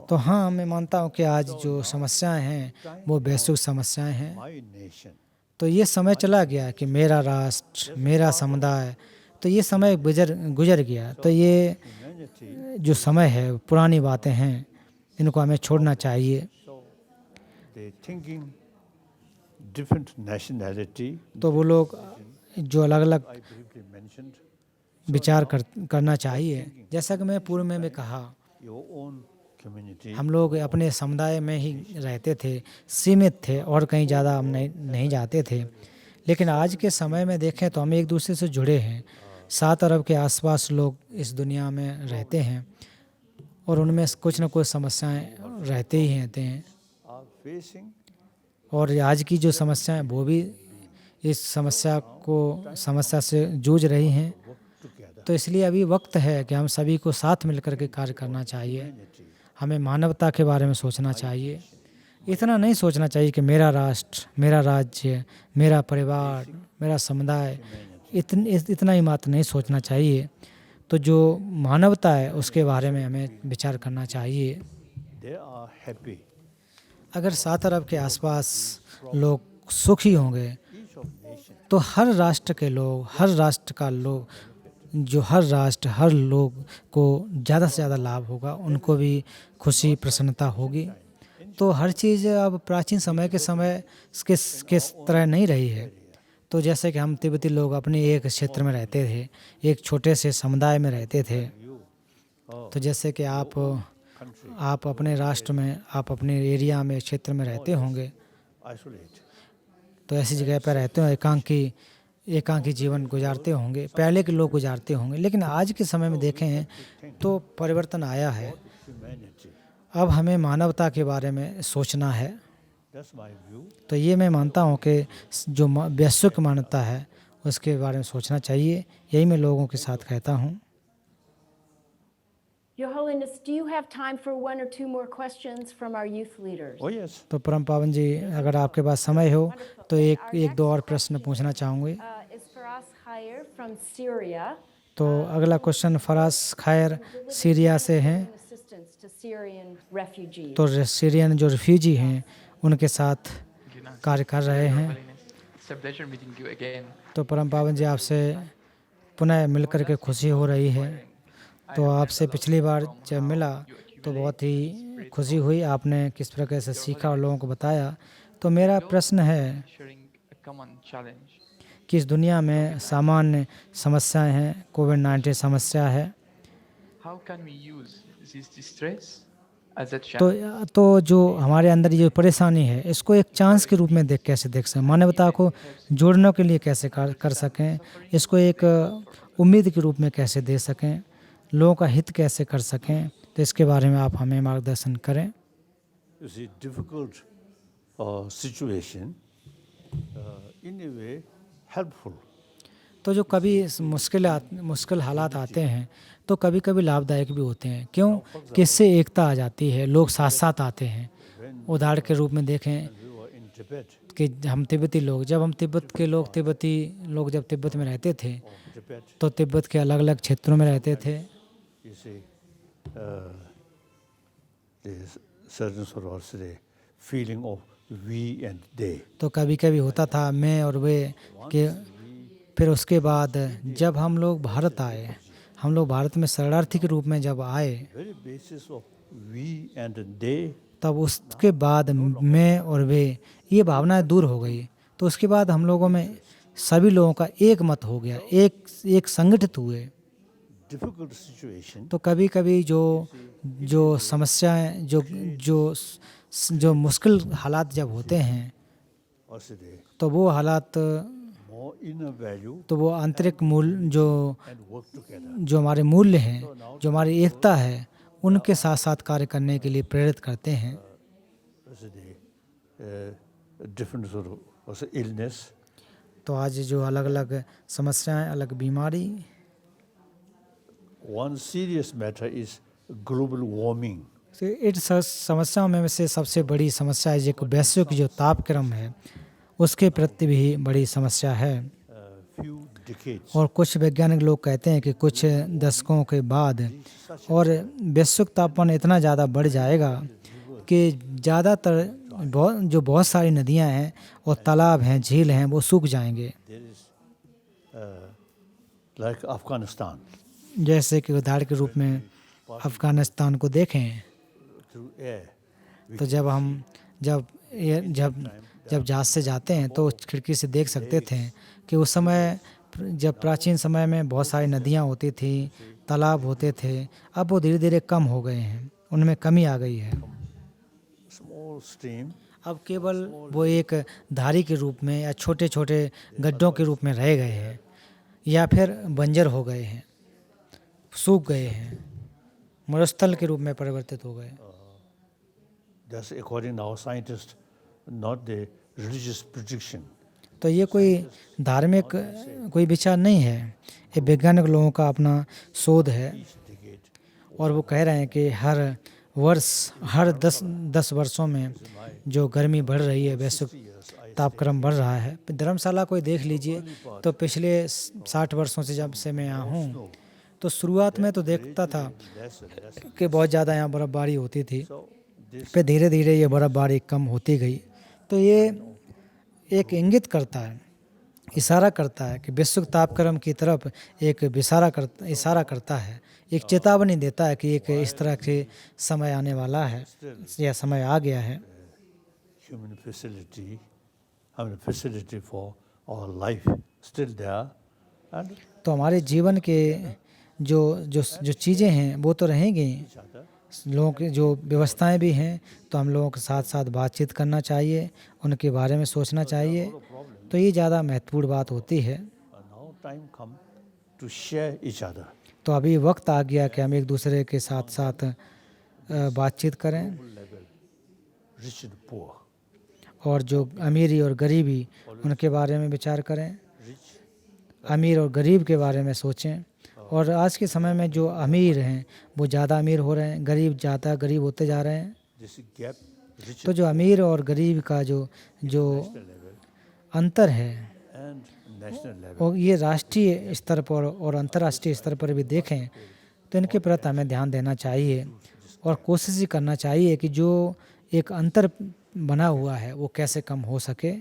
S2: तो हाँ, मैं मानता हूँ कि आज जो समस्याएं हैं वो वैश्विक समस्याएं हैं।
S3: My nation,
S2: तो ये समय चला गया कि मेरा राष्ट्र, मेरा समुदाय, तो ये समय गुजर गया। तो ये
S3: humanity,
S2: जो समय है, पुरानी बातें हैं, इनको हमें छोड़ना चाहिए।
S3: so they thinking different nationality,
S2: तो वो लोग जो अलग अलग
S3: I briefly mentioned,
S2: विचार करना चाहिए। जैसा कि मैं पूर्व में भी कहा,
S3: your own community,
S2: हम लोग अपने समुदाय में ही रहते थे, सीमित थे और कहीं ज़्यादा हम नहीं जाते थे। लेकिन आज के समय में देखें तो हम एक दूसरे से जुड़े हैं। 7 अरब के आसपास लोग इस दुनिया में रहते हैं और उनमें कुछ न कुछ समस्याएं रहते ही रहते हैं।
S3: are facing
S2: और आज की जो समस्याएं वो भी इस समस्या से जूझ रही हैं।
S3: together.
S2: तो इसलिए अभी वक्त है कि हम सभी को साथ मिलकर के कार्य करना चाहिए। हमें मानवता के बारे में सोचना चाहिए। इतना नहीं सोचना चाहिए कि मेरा राष्ट्र, मेरा राज्य, मेरा परिवार, मेरा समुदाय, इतना ही मात्र नहीं सोचना चाहिए। तो जो मानवता है उसके बारे में हमें विचार करना चाहिए।
S3: They are happy.
S2: अगर 7 अरब के आसपास लोग सुखी होंगे
S3: Each of nation
S2: तो हर राष्ट्र के लोग, हर राष्ट्र का लोग, जो हर राष्ट्र, हर लोग को ज़्यादा से ज़्यादा लाभ होगा, उनको भी खुशी प्रसन्नता होगी। तो हर चीज़ अब प्राचीन समय के तरह नहीं रही है। तो जैसे कि हम तिब्बती लोग अपने एक क्षेत्र में रहते थे, एक छोटे से समुदाय में रहते थे। तो जैसे कि आप अपने राष्ट्र में, आप अपने एरिया में, क्षेत्र में रहते होंगे,
S3: isolate.
S2: तो ऐसी जगह पर रहते हो, एकांकी जीवन गुजारते होंगे, पहले के लोग गुजारते होंगे। लेकिन आज के समय में देखें तो परिवर्तन आया है।
S3: Humanity.
S2: अब हमें मानवता के बारे में सोचना है।
S3: That's my view.
S2: तो ये मैं मानता हूँ कि जो वैश्विक मानवता है उसके बारे में सोचना चाहिए। यही मैं लोगों के साथ कहता हूँ।
S1: Your Holiness, do you have time for 1 or 2 more questions from our youth leaders?
S3: Oh yes.
S2: तो परम पावन जी, अगर आपके पास समय हो तो एक दो और प्रश्न पूछना चाहूँगी।
S1: Is Faraz Khair from Syria.
S2: तो अगला क्वेश्चन फराज खैर सीरिया से हैं।
S1: Assistance to Syrian refugees.
S2: तो सीरियन जो रिफ्यूजी हैं उनके साथ कार्य कर रहे हैं।
S8: It's a pleasure meeting you again.
S2: तो परम पावन जी, आपसे पुनः मिलकर के खुशी हो रही है। तो आपसे पिछली बार जब मिला तो बहुत ही खुशी हुई, आपने किस प्रकार से सीखा और लोगों को बताया। तो मेरा प्रश्न है
S8: Sharing a common challenge.
S2: कि इस दुनिया में सामान्य समस्याएं हैं, कोविड-19 समस्या है।
S8: How can we use this distress as a challenge?
S2: तो जो हमारे अंदर ये परेशानी है इसको एक चांस के रूप में कैसे देख सकें, मानवता को जोड़ने के लिए कैसे कर सकें, इसको एक उम्मीद के रूप में कैसे दे सकें, लोगों का हित कैसे कर सकें। तो इसके बारे में आप हमें मार्गदर्शन करें।
S3: You see, difficult situation, in a way helpful.
S2: तो जो कभी मुश्किल हालात आते हैं तो कभी कभी लाभदायक भी होते हैं। क्यों? कि इससे एकता आ जाती है, लोग साथ साथ आते हैं। उदाहरण के रूप में देखें
S3: We were in Tibet.
S2: कि हम तिब्बती लोग, जब हम तिब्बती लोग जब तिब्बत में रहते थे
S3: Tibet,
S2: तो तिब्बत के अलग अलग क्षेत्रों में रहते थे।
S3: you see, there's certain sort of say, feeling of we and they.
S2: तो कभी कभी होता था मैं और वे कि फिर उसके बाद जब हम लोग भारत आए, हम लोग भारत में शरणार्थी के रूप में जब आए,
S3: Very basis of we and they,
S2: तब उसके बाद मैं और वे ये भावनाएं दूर हो गई। तो उसके बाद हम लोगों में सभी लोगों का एक मत हो गया, एक संगठित हुए।
S3: difficult situation,
S2: तो कभी कभी जो समस्याएं जो मुश्किल हालात जब होते हैं
S3: or say they,
S2: तो वो हालात,
S3: more inner value
S2: तो वो आंतरिक मूल्य
S3: and work together.
S2: जो हमारे मूल्य हैं, जो हमारी एकता है, उनके साथ साथ कार्य करने के लिए प्रेरित करते हैं।
S3: Say they, different sort of also illness,
S2: तो आज जो अलग अलग समस्याएं, अलग बीमारी,
S3: one serious matter is global warming.
S2: तो इस समस्याओं में से सबसे बड़ी समस्या है जो वैश्विक जो तापक्रम है उसके प्रति भी बड़ी समस्या है।
S3: Few decades
S2: और कुछ वैज्ञानिक लोग कहते हैं कि कुछ दशकों के बाद और वैश्विक तापमान इतना ज़्यादा बढ़ जाएगा कि ज़्यादातर बहुत सारी नदियां हैं और तालाब हैं, झील हैं, वो सूख जाएंगे।
S3: there is like Afghanistan
S2: जैसे कि उदाहरण के रूप में अफ़गानिस्तान को देखें
S3: through air.
S2: तो जब जहाज़ से जाते हैं तो खिड़की से देख सकते थे कि उस समय जब प्राचीन समय में बहुत सारी नदियां होती थी, तालाब होते थे, अब वो धीरे धीरे कम हो गए हैं, उनमें कमी आ गई है।
S3: Small stream
S2: अब केवल वो एक धारी के रूप में या छोटे छोटे गड्ढों के रूप में रह गए हैं या फिर बंजर हो गए हैं, सूख गए हैं, मरुस्थल के रूप में परिवर्तित हो गए।
S3: that's according to our scientists, not the religious prediction.
S2: तो ये कोई धार्मिक कोई विचार नहीं है, ये वैज्ञानिक लोगों का अपना शोध है। और वो कह रहे हैं कि हर वर्ष हर 10 वर्षों में जो गर्मी बढ़ रही है, वैश्विक तापक्रम बढ़ रहा है। धर्मशाला को देख लीजिए तो पिछले 60 वर्षों से जब से मैं यहाँ हूँ तो शुरुआत में तो देखता था कि बहुत ज़्यादा यहाँ बर्फ़बारी होती थी, फिर धीरे धीरे ये बर्फ़बारी कम होती गई। तो ये एक इंगित करता है, इशारा करता है कि वैश्विक तापक्रम की तरफ एक इशारा करता है, एक चेतावनी देता है कि एक इस तरह के समय आने वाला है या समय आ गया है।
S3: Human facility for our life still there, and
S2: तो हमारे जीवन के जो चीज़ें हैं वो तो रहेंगी, लोगों की जो व्यवस्थाएं भी हैं, तो हम लोगों के साथ साथ बातचीत करना चाहिए, उनके बारे में सोचना चाहिए, तो ये ज़्यादा महत्वपूर्ण बात होती है।
S3: now time come to share each other.
S2: तो अभी वक्त आ गया कि हम एक दूसरे के साथ साथ बातचीत करें
S3: Rich and poor,
S2: और जो अमीरी और गरीबी उनके बारे में विचार करें, अमीर और गरीब के बारे में सोचें। और आज के समय में जो अमीर हैं वो ज़्यादा अमीर हो रहे हैं, गरीब ज़्यादा गरीब होते जा रहे हैं।
S3: this gap, rich
S2: तो जो अमीर और गरीब का जो अंतर है
S3: and national level.
S2: और ये राष्ट्रीय स्तर पर और अंतर्राष्ट्रीय स्तर पर भी देखें तो इनके प्रति हमें ध्यान देना चाहिए और कोशिश ही करना चाहिए कि जो एक अंतर बना हुआ है वो कैसे कम हो सके।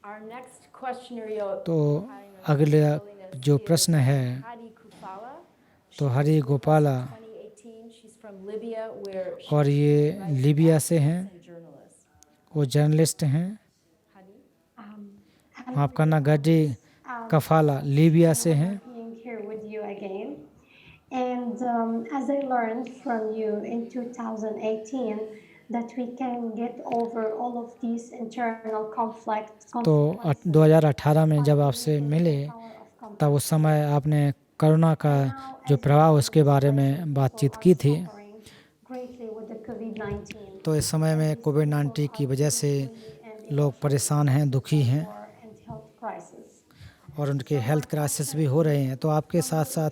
S1: Our next questioner,
S2: तो अगले जो प्रश्न है
S1: Hadi Kufala,
S2: तो हरी Gopala
S1: 2018. She's from Libya, where she's
S2: और ये लीबिया से हैं,
S1: a journalist.
S2: वो जर्नलिस्ट हैं।
S1: Hadi?
S2: आपका नाम गड्डी कफाला लीबिया से हैं।
S9: Being here with you again. And as I learned from you in 2018, that we can get over all of these internal conflicts.
S2: तो 2018 में जब आपसे मिले तब उस समय आपने कोरोना का जो प्रभाव उसके बारे में बातचीत की थी।
S9: Greatly with the COVID-19
S2: तो इस समय में कोविड-19 की वजह से लोग परेशान हैं, दुखी हैं
S9: and health crisis.
S2: और उनके हेल्थ क्राइसिस भी हो रहे हैं। तो आपके साथ साथ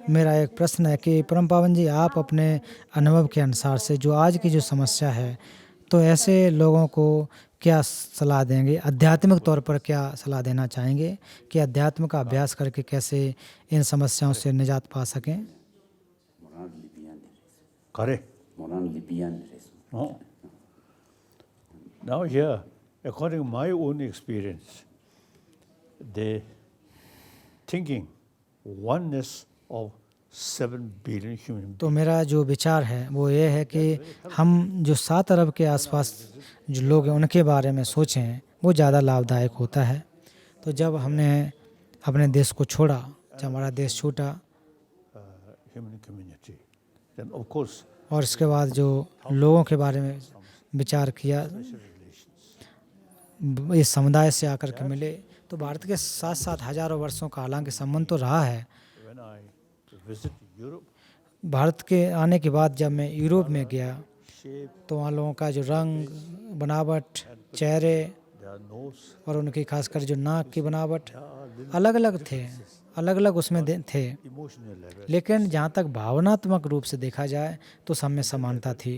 S2: मेरा एक प्रश्न है कि परम पावन जी, आप अपने अनुभव के अनुसार से जो आज की जो समस्या है, तो ऐसे लोगों को क्या सलाह देंगे, आध्यात्मिक तौर पर क्या सलाह देना चाहेंगे कि अध्यात्म का अभ्यास करके कैसे इन समस्याओं से निजात पा सकें?
S3: Correct. No. Now here, according to my own experience, the thinking oneness of 7 billion human beings.
S2: तो मेरा जो विचार है वो ये है कि हम जो 7 अरब के आसपास जो लोग हैं उनके बारे में सोचें, वो ज़्यादा लाभदायक होता है। तो जब हमने अपने देश को छोड़ा, जब हमारा देश छूटा
S3: Human community, then of course
S2: और इसके बाद जो लोगों के बारे में विचार किया, इस समुदाय से आकर के मिले, तो भारत के साथ साथ हजारों वर्षों का हालांकि संबंध तो रहा है।
S3: when I visit Europe,
S2: Bharat के आने के बाद जब मैं यूरोप में गया
S3: shape,
S2: तो वहाँ लोगों का जो रंग, बनावट, चेहरे
S3: their nose,
S2: और उनकी खासकर जो नाक की बनावट अलग अलग थे, अलग अलग उसमें थे,
S3: emotional level
S2: लेकिन जहाँ तक भावनात्मक रूप से देखा जाए तो सब में समानता थी।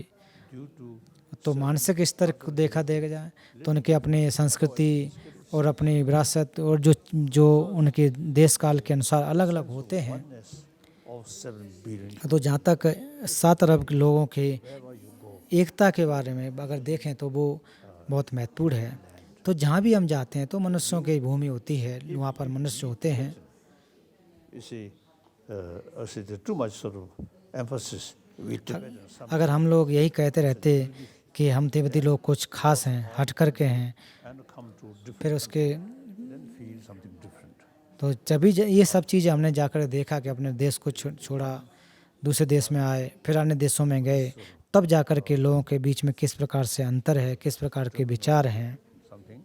S3: due to
S2: तो मानसिक स्तर को देखा जाए तो उनकी अपनी संस्कृति और अपनी विरासत और जो जो उनके देश काल के अनुसार अलग अलग होते हैं।
S3: oneness of 7 billion.
S2: तो जहाँ तक 7 अरब के लोगों की एकता के बारे में अगर देखें तो वो बहुत महत्वपूर्ण है। तो जहाँ भी हम जाते हैं तो मनुष्यों की भूमि होती है, वहाँ पर मनुष्य होते हैं।
S3: You see, there's too much sort of emphasis we depend on some
S2: अगर हम लोग यही कहते रहते कि हम तिब्बती लोग कुछ खास हैं, हट करके हैं,
S3: and come to different
S2: फिर उसके
S3: then feel something different.
S2: तो जब ये सब चीज़ें हमने जाकर देखा कि अपने देश को छोड़ा, दूसरे देश में आए, फिर अन्य देशों में गए, तब जाकर के लोगों के बीच में किस प्रकार से अंतर है, किस प्रकार के विचार हैं।
S3: Something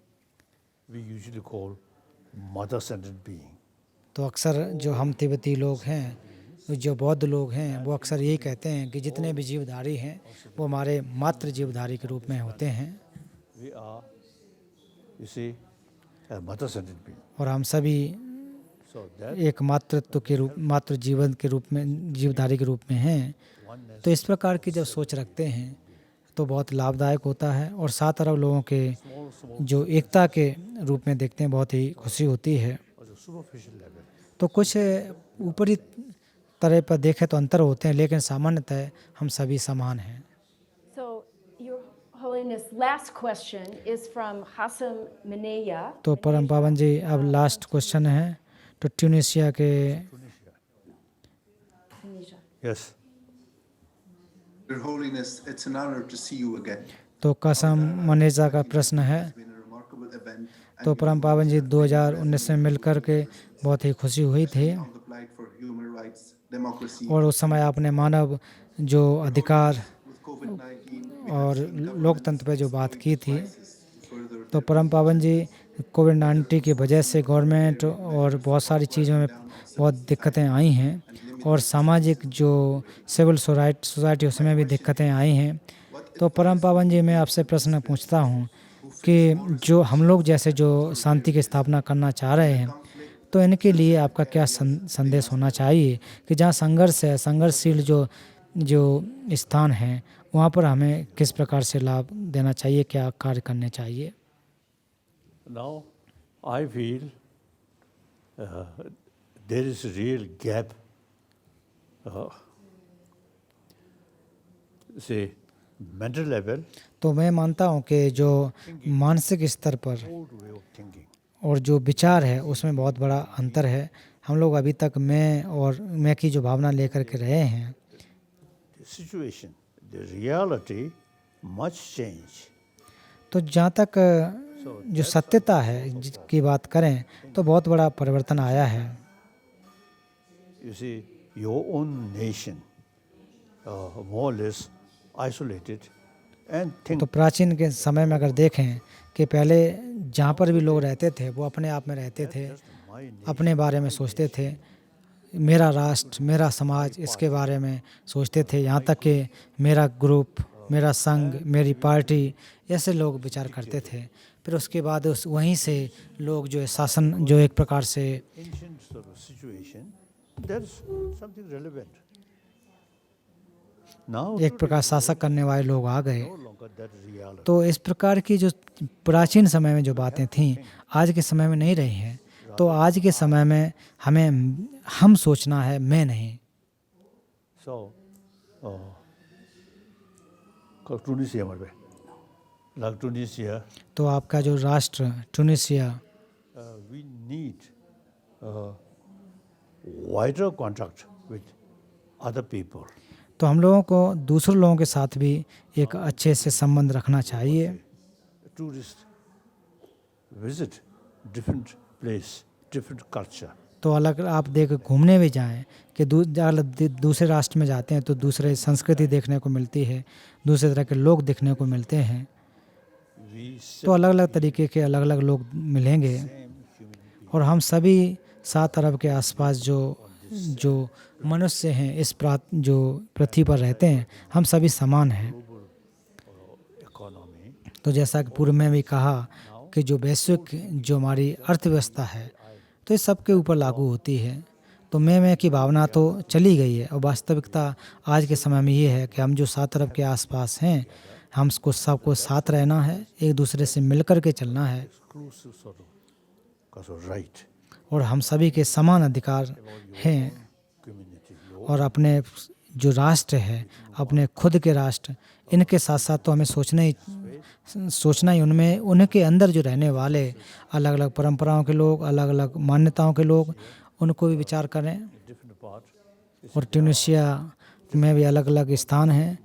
S3: we usually call mother-centered being.
S2: तो अक्सर जो हम तिब्बती लोग हैं, जो बौद्ध लोग हैं, वो अक्सर यही कहते हैं कि जितने भी जीवधारी हैं वो हमारे मातृ जीवधारी के रूप में होते हैं।
S3: We are, you see, a mother-centered being.
S2: और हम सभी
S3: So that
S2: एक मातृत्व के रूप, मातृ जीवन के रूप में, जीवधारी के रूप में हैं।
S3: oneness
S2: तो इस प्रकार की जब सोच रखते हैं तो बहुत लाभदायक होता है। और 7 अरब लोगों के जो एकता के रूप में देखते हैं बहुत ही खुशी होती है।
S3: was a superficial level.
S2: तो कुछ ऊपरी तरह पर देखें तो अंतर होते हैं, लेकिन सामान्यतः हम सभी समान हैं।
S1: So, Your Holiness, last question is from Hassam Mineya.
S2: तो परम पावन जी, अब लास्ट क्वेश्चन है तो ट्यूनीशिया के
S1: Tunisia.
S3: Yes.
S10: Your Holiness, it's an honor to see you again.
S2: तो कसम मनेजा का प्रश्न है।
S10: It's been a remarkable event. and
S2: तो
S10: you
S2: परम पावन जी 2019 में मिलकर के बहुत ही खुशी हुई थी।
S10: on the plight for human rights, democracy.
S2: और उस समय आपने मानव जो अधिकार
S10: With COVID-19, we
S2: और लोकतंत्र पे जो बात की थी।
S10: further
S2: तो परम पावन जी, कोविड-19 की वजह से गवर्नमेंट और बहुत सारी चीज़ों में बहुत दिक्कतें आई हैं और सामाजिक जो सिविल सोसाइटी उसमें भी दिक्कतें आई हैं। तो परम पावन जी, मैं आपसे प्रश्न पूछता हूँ कि जो हम लोग जैसे जो शांति की स्थापना करना चाह रहे हैं, तो इनके लिए आपका क्या संदेश होना चाहिए कि जहाँ संघर्ष है, संघर्षशील जो स्थान है, वहाँ पर हमें किस प्रकार से लाभ देना चाहिए, क्या कार्य करने चाहिए?
S3: Now, I feel there is a real gap, say, mental level,
S2: तो मैं मानता हूँ कि जो मानसिक स्तर पर
S3: old way of thinking.
S2: और जो विचार है उसमें बहुत बड़ा अंतर है। हम लोग अभी तक मैं की जो भावना लेकर के रहे हैं,
S3: The situation, the reality much change.
S2: तो जहाँ तक जो सत्यता है जिसकी बात करें तो बहुत बड़ा परिवर्तन आया है।
S3: You see, your own nation, more or less isolated, and think
S2: तो प्राचीन के समय में अगर देखें कि पहले जहाँ पर भी लोग रहते थे वो अपने आप में रहते थे,
S3: my nation.
S2: अपने बारे में सोचते थे, मेरा राष्ट्र, मेरा समाज, इसके बारे में सोचते थे। यहाँ तक कि मेरा ग्रुप, मेरा संघ, मेरी पार्टी, ऐसे लोग विचार करते थे। फिर उसके बाद वहीं से लोग जो है शासन, जो एक प्रकार से
S3: Ancient sort of situation, that's something relevant. Now,
S2: एक प्रकार शासक करने वाले लोग आ गए।
S3: no longer that reality.
S2: तो इस प्रकार की जो प्राचीन समय में जो बातें थीं आज के समय में नहीं रही हैं। तो आज के समय में हम सोचना है, मैं नहीं।
S3: So, Tunisia, like Tunisia,
S2: तो आपका जो राष्ट्र Tunisia,
S3: we need wider contact with other people.
S2: तो हम लोगों को दूसरे लोगों के साथ भी एक अच्छे से संबंध रखना चाहिए।
S3: Tourists visit different place, different culture.
S2: तो अलग आप घूमने भी जाएं कि दूसरे राष्ट्र में जाते हैं तो दूसरे संस्कृति देखने को मिलती है, दूसरे तरह के लोग देखने को मिलते हैं।
S3: We
S2: तो अलग अलग तरीके के अलग अलग लोग मिलेंगे और हम सभी 7 अरब के आसपास जो मनुष्य हैं इस जो पृथ्वी पर रहते हैं, हम सभी समान हैं।
S3: economy,
S2: तो जैसा कि पूर्व में भी कहा कि जो वैश्विक जो हमारी अर्थव्यवस्था है तो ये सबके ऊपर लागू होती है। तो मैं की भावना तो चली गई है और वास्तविकता आज के समय में ये है कि हम जो सात अरब के आसपास हैं, हमको सबको साथ रहना है, एक दूसरे से मिलकर के चलना है
S3: exclusive sort of right
S2: और हम सभी के समान अधिकार हैं।
S3: community.
S2: और अपने जो राष्ट्र है, अपने खुद के राष्ट्र, इनके साथ साथ तो हमें सोचना ही उनमें, उनके अंदर जो रहने वाले अलग अलग परंपराओं के लोग, अलग अलग मान्यताओं के लोग, उनको भी विचार करें।
S3: Different part.
S2: और ट्यूनीशिया में भी अलग अलग स्थान हैं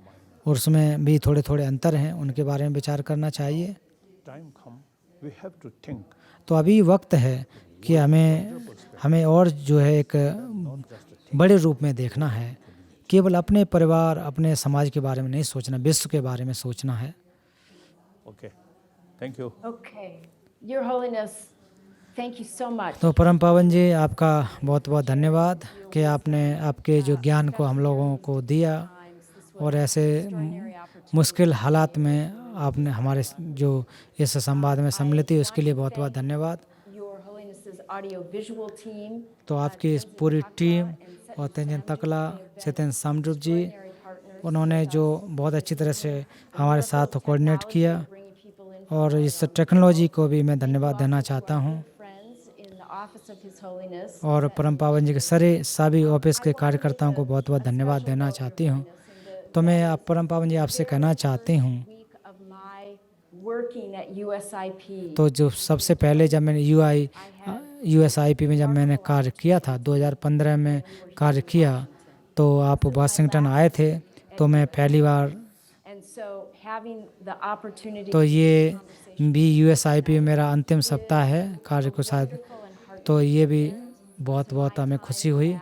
S2: और उसमें भी थोड़े थोड़े अंतर हैं, उनके बारे में विचार करना चाहिए।
S3: Time come, we have to think.
S2: तो अभी वक्त है कि हमें और जो है एक बड़े रूप में देखना है, केवल अपने परिवार, अपने समाज के बारे में नहीं सोचना, विश्व के बारे में सोचना है।
S3: Okay. Thank you.
S1: Okay. Your Holiness, thank you so much.
S2: तो परम पावन जी, आपका बहुत बहुत धन्यवाद कि आपने आपके जो ज्ञान को हम लोगों को दिया और ऐसे मुश्किल हालात में आपने हमारे जो इस संवाद में सम्मिलित हुई, उसके लिए बहुत बहुत धन्यवाद।
S1: Your Holiness's audio-visual team,
S2: तो आपकी इस पूरी टीम और तेंजन तकला, सत्येंद्र सामड्रुप जी, उन्होंने जो बहुत अच्छी तरह से हमारे साथ कोऑर्डिनेट किया, और इस टेक्नोलॉजी को भी मैं धन्यवाद देना चाहता हूँ।
S1: friends in the office of His Holiness,
S2: और परम पावन जी के सभी ऑफिस के कार्यकर्ताओं को बहुत बहुत धन्यवाद देना चाहती हूँ। तो मैं आप परम पावन जी आपसे कहना चाहती हूँ,
S1: week of my working at USIP.
S2: तो जो सबसे पहले जब मैंने USIP में जब मैंने कार्य किया था, 2015 में कार्य किया, तो आप वाशिंगटन आए थे, तो मैं पहली बार,
S1: And so having the opportunity
S2: तो ये भी USIP में मेरा अंतिम सप्ताह है कार्य को साथ, तो ये भी बहुत बहुत हमें खुशी हुई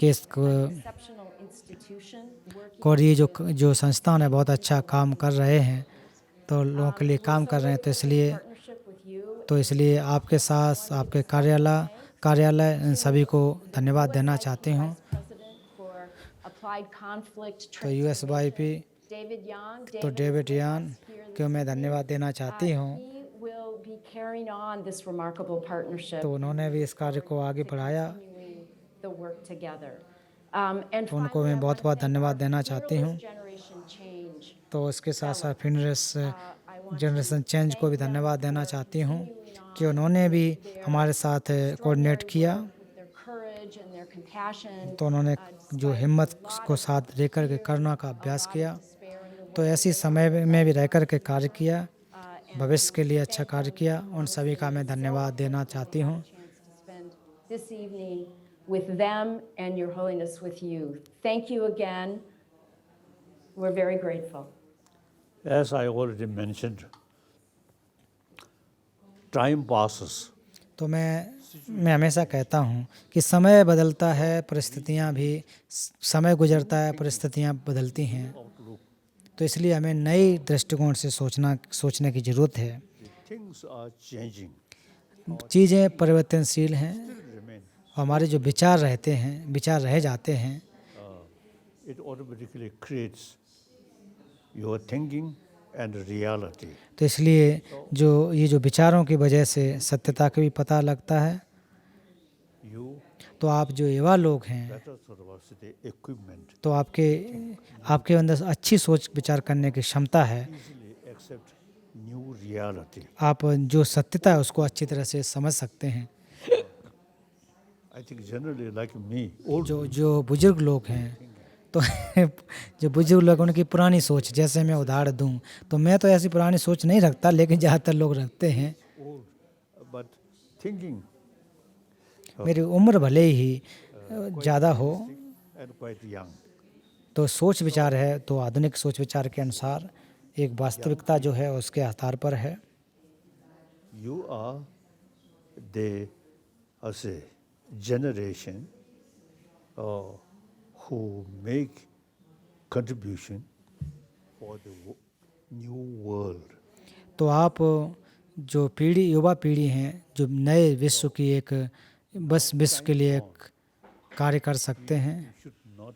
S2: कि
S1: exceptional institution working
S2: और ये जो संस्थान है बहुत अच्छा काम कर रहे हैं, तो लोगों के लिए काम कर रहे हैं,
S1: partnership with you.
S2: तो इसलिए आपके साथ आपके कार्यालय इन सभी को धन्यवाद देना चाहती हूँ।
S1: President for Applied Conflict
S2: तो USYP
S1: David Young.
S2: तो डेविड यान को मैं धन्यवाद देना चाहती हूँ।
S1: He will be carrying on this remarkable partnership,
S2: तो उन्होंने भी इस कार्य को आगे बढ़ाया,
S1: continuing the work together. And
S2: तो उनको
S1: finally,
S2: मैं
S1: I
S2: बहुत
S1: want
S2: बहुत
S1: to thank
S2: धन्यवाद
S1: our
S2: देना चाहती हूँ।
S1: fearless generation change.
S2: तो उसके साथ साथ फिनरेस जनरेशन चेंज को भी धन्यवाद देना चाहती हूँ कि उन्होंने भी हमारे साथ कोऑर्डिनेट किया,
S1: Their courage and their compassion,
S2: तो उन्होंने जो हिम्मत को साथ लेकर के करना का अभ्यास किया, तो ऐसी समय में भी रहकर के कार्य किया, भविष्य के लिए अच्छा कार्य किया। उन सभी का मैं धन्यवाद देना चाहती हूँ।
S1: chance to spend this evening with them and Your Holiness with you. Thank you again. We're very grateful.
S3: As I already mentioned, time passes.
S2: तो मैं हमेशा कहता हूँ कि समय बदलता है, परिस्थितियाँ भी, समय गुजरता है, परिस्थितियाँ बदलती हैं, तो इसलिए हमें नई दृष्टिकोण से सोचने की ज़रूरत है।
S3: Things are changing.
S2: चीज़ें परिवर्तनशील हैं,
S3: Remain.
S2: हमारे जो विचार रह जाते हैं,
S3: It automatically creates your thinking and reality.
S2: तो इसलिए ये जो विचारों की वजह से सत्यता का भी पता लगता है।
S3: You
S2: तो आप जो युवा लोग हैं,
S3: better sort of the equipment
S2: तो आपके अंदर अच्छी सोच विचार करने की क्षमता है,
S3: easily accept new reality.
S2: आप जो सत्यता है उसको अच्छी तरह से समझ सकते हैं।
S3: I think generally like me, old
S2: जो बुजुर्ग लोग हैं, तो जो बुजुर्ग लोग उनकी पुरानी सोच, जैसे मैं उदाहरण दूं, तो मैं तो ऐसी पुरानी सोच नहीं रखता, लेकिन ज़्यादातर लोग रखते हैं।
S3: old, but thinking
S2: मेरी उम्र भले ही ज़्यादा हो,
S3: and quite young.
S2: तो सोच विचार है तो आधुनिक सोच विचार के अनुसार एक वास्तविकता जो है उसके आधार पर है।
S3: You are the as a generation who make contribution for the new world.
S2: तो आप जो युवा पीढ़ी हैं, जो नए विश्व की विश्व के लिए एक कार्य कर सकते हैं,
S3: You should not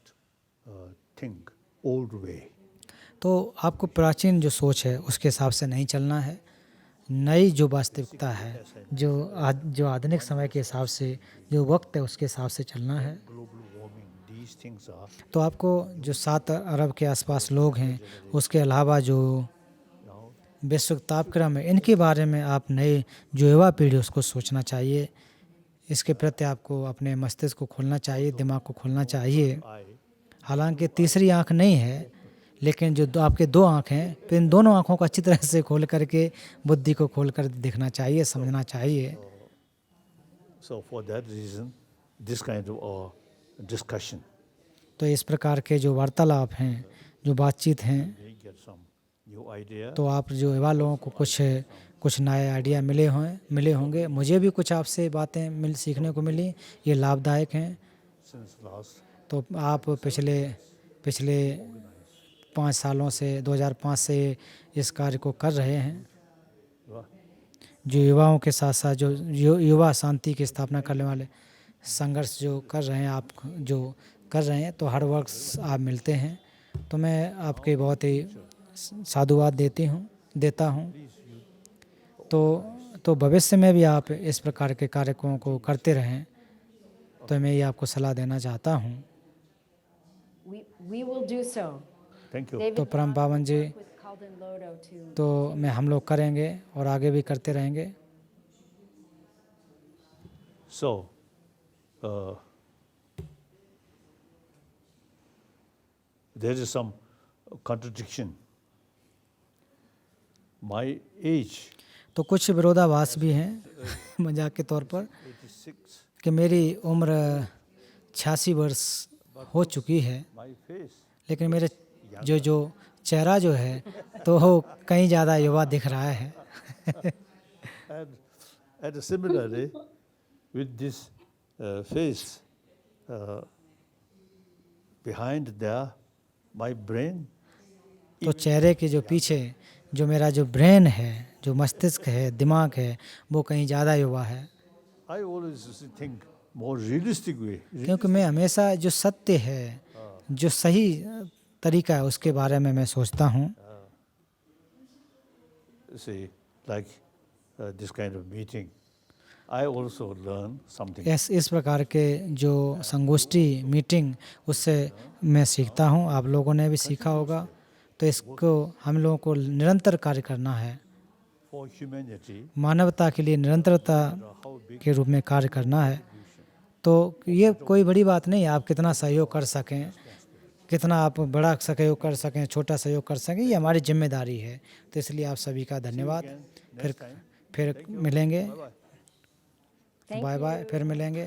S3: think old way.
S2: तो आपको प्राचीन जो सोच है उसके हिसाब से नहीं चलना है। नई जो वास्तविकता है, जो आधुनिक समय के हिसाब से जो वक्त है उसके हिसाब से चलना है।
S3: global warming, these things are
S2: तो आपको जो 7 अरब के आसपास लोग हैं, उसके अलावा जो विश्व तापक्रम है, इनके बारे में आप नए जो युवा पीढ़ी उसको सोचना चाहिए। इसके प्रति आपको अपने मस्तिष्क को खोलना चाहिए, दिमाग को खोलना चाहिए। हालांकि तीसरी आंख नहीं है, लेकिन जो आपके 2 आंख हैं, तो इन दोनों आंखों को अच्छी तरह से खोल करके बुद्धि को खोल कर देखना चाहिए, समझना चाहिए।
S3: so for that reason this kind of discussion
S2: तो इस प्रकार के जो वार्तालाप हैं, जो बातचीत हैं,
S3: may get some new idea.
S2: तो आप जो युवा लोगों को कुछ नए आइडिया मिले होंगे। मुझे भी कुछ आपसे बातें सीखने को मिली, ये लाभदायक हैं।
S3: Since last
S2: तो आप पिछले 5 सालों से 2005 से इस कार्य को कर रहे हैं। जो युवाओं के साथ साथ जो युवा शांति की स्थापना करने वाले संघर्ष जो कर रहे हैं, आप जो कर रहे हैं, तो हर वर्ष आप मिलते हैं। तो मैं आपके बहुत ही साधुवाद देता हूँ। तो भविष्य में भी आप इस प्रकार के कार्यक्रमों को करते रहें, तो मैं ये आपको सलाह देना चाहता हूँ।
S1: We will do so.
S3: thank you.
S1: David
S2: तो परम पावन जी,
S1: with Calden Lodo to
S2: तो हम लोग करेंगे और आगे भी करते रहेंगे।
S3: So there is some contradiction. My age
S2: तो कुछ विरोधाभास भी हैं मजाक के तौर पर
S3: 86,
S2: कि मेरी उम्र 86 वर्ष हो चुकी है,
S3: my face
S2: लेकिन मेरे जो चेहरा जो है तो कहीं ज़्यादा युवा दिख रहा है।
S3: and similarly with this face behind there my brain
S2: तो चेहरे के जो पीछे जो मेरा जो ब्रेन है, जो मस्तिष्क है, दिमाग है, वो कहीं ज़्यादा युवा है।
S3: I always think more realistic way.
S2: क्योंकि मैं हमेशा जो सत्य है, जो सही तरीका है, उसके बारे में मैं सोचता हूँ।
S3: Say like this kind of meeting, I also learn something.
S2: इस प्रकार के जो संगोष्ठी मीटिंग, उससे मैं सीखता हूँ, आप लोगों ने भी सीखा होगा। तो इसको हम लोगों को निरंतर कार्य करना है,
S3: For humanity,
S2: मानवता के लिए निरंतरता के रूप में कार्य करना है। तो ये कोई बड़ी बात नहीं है, आप कितना सहयोग कर सकें, कितना आप बड़ा सहयोग कर सकें, छोटा सहयोग कर सकें, ये हमारी जिम्मेदारी है। तो इसलिए आप सभी का धन्यवाद। फिर मिलेंगे। बाय बाय, फिर मिलेंगे।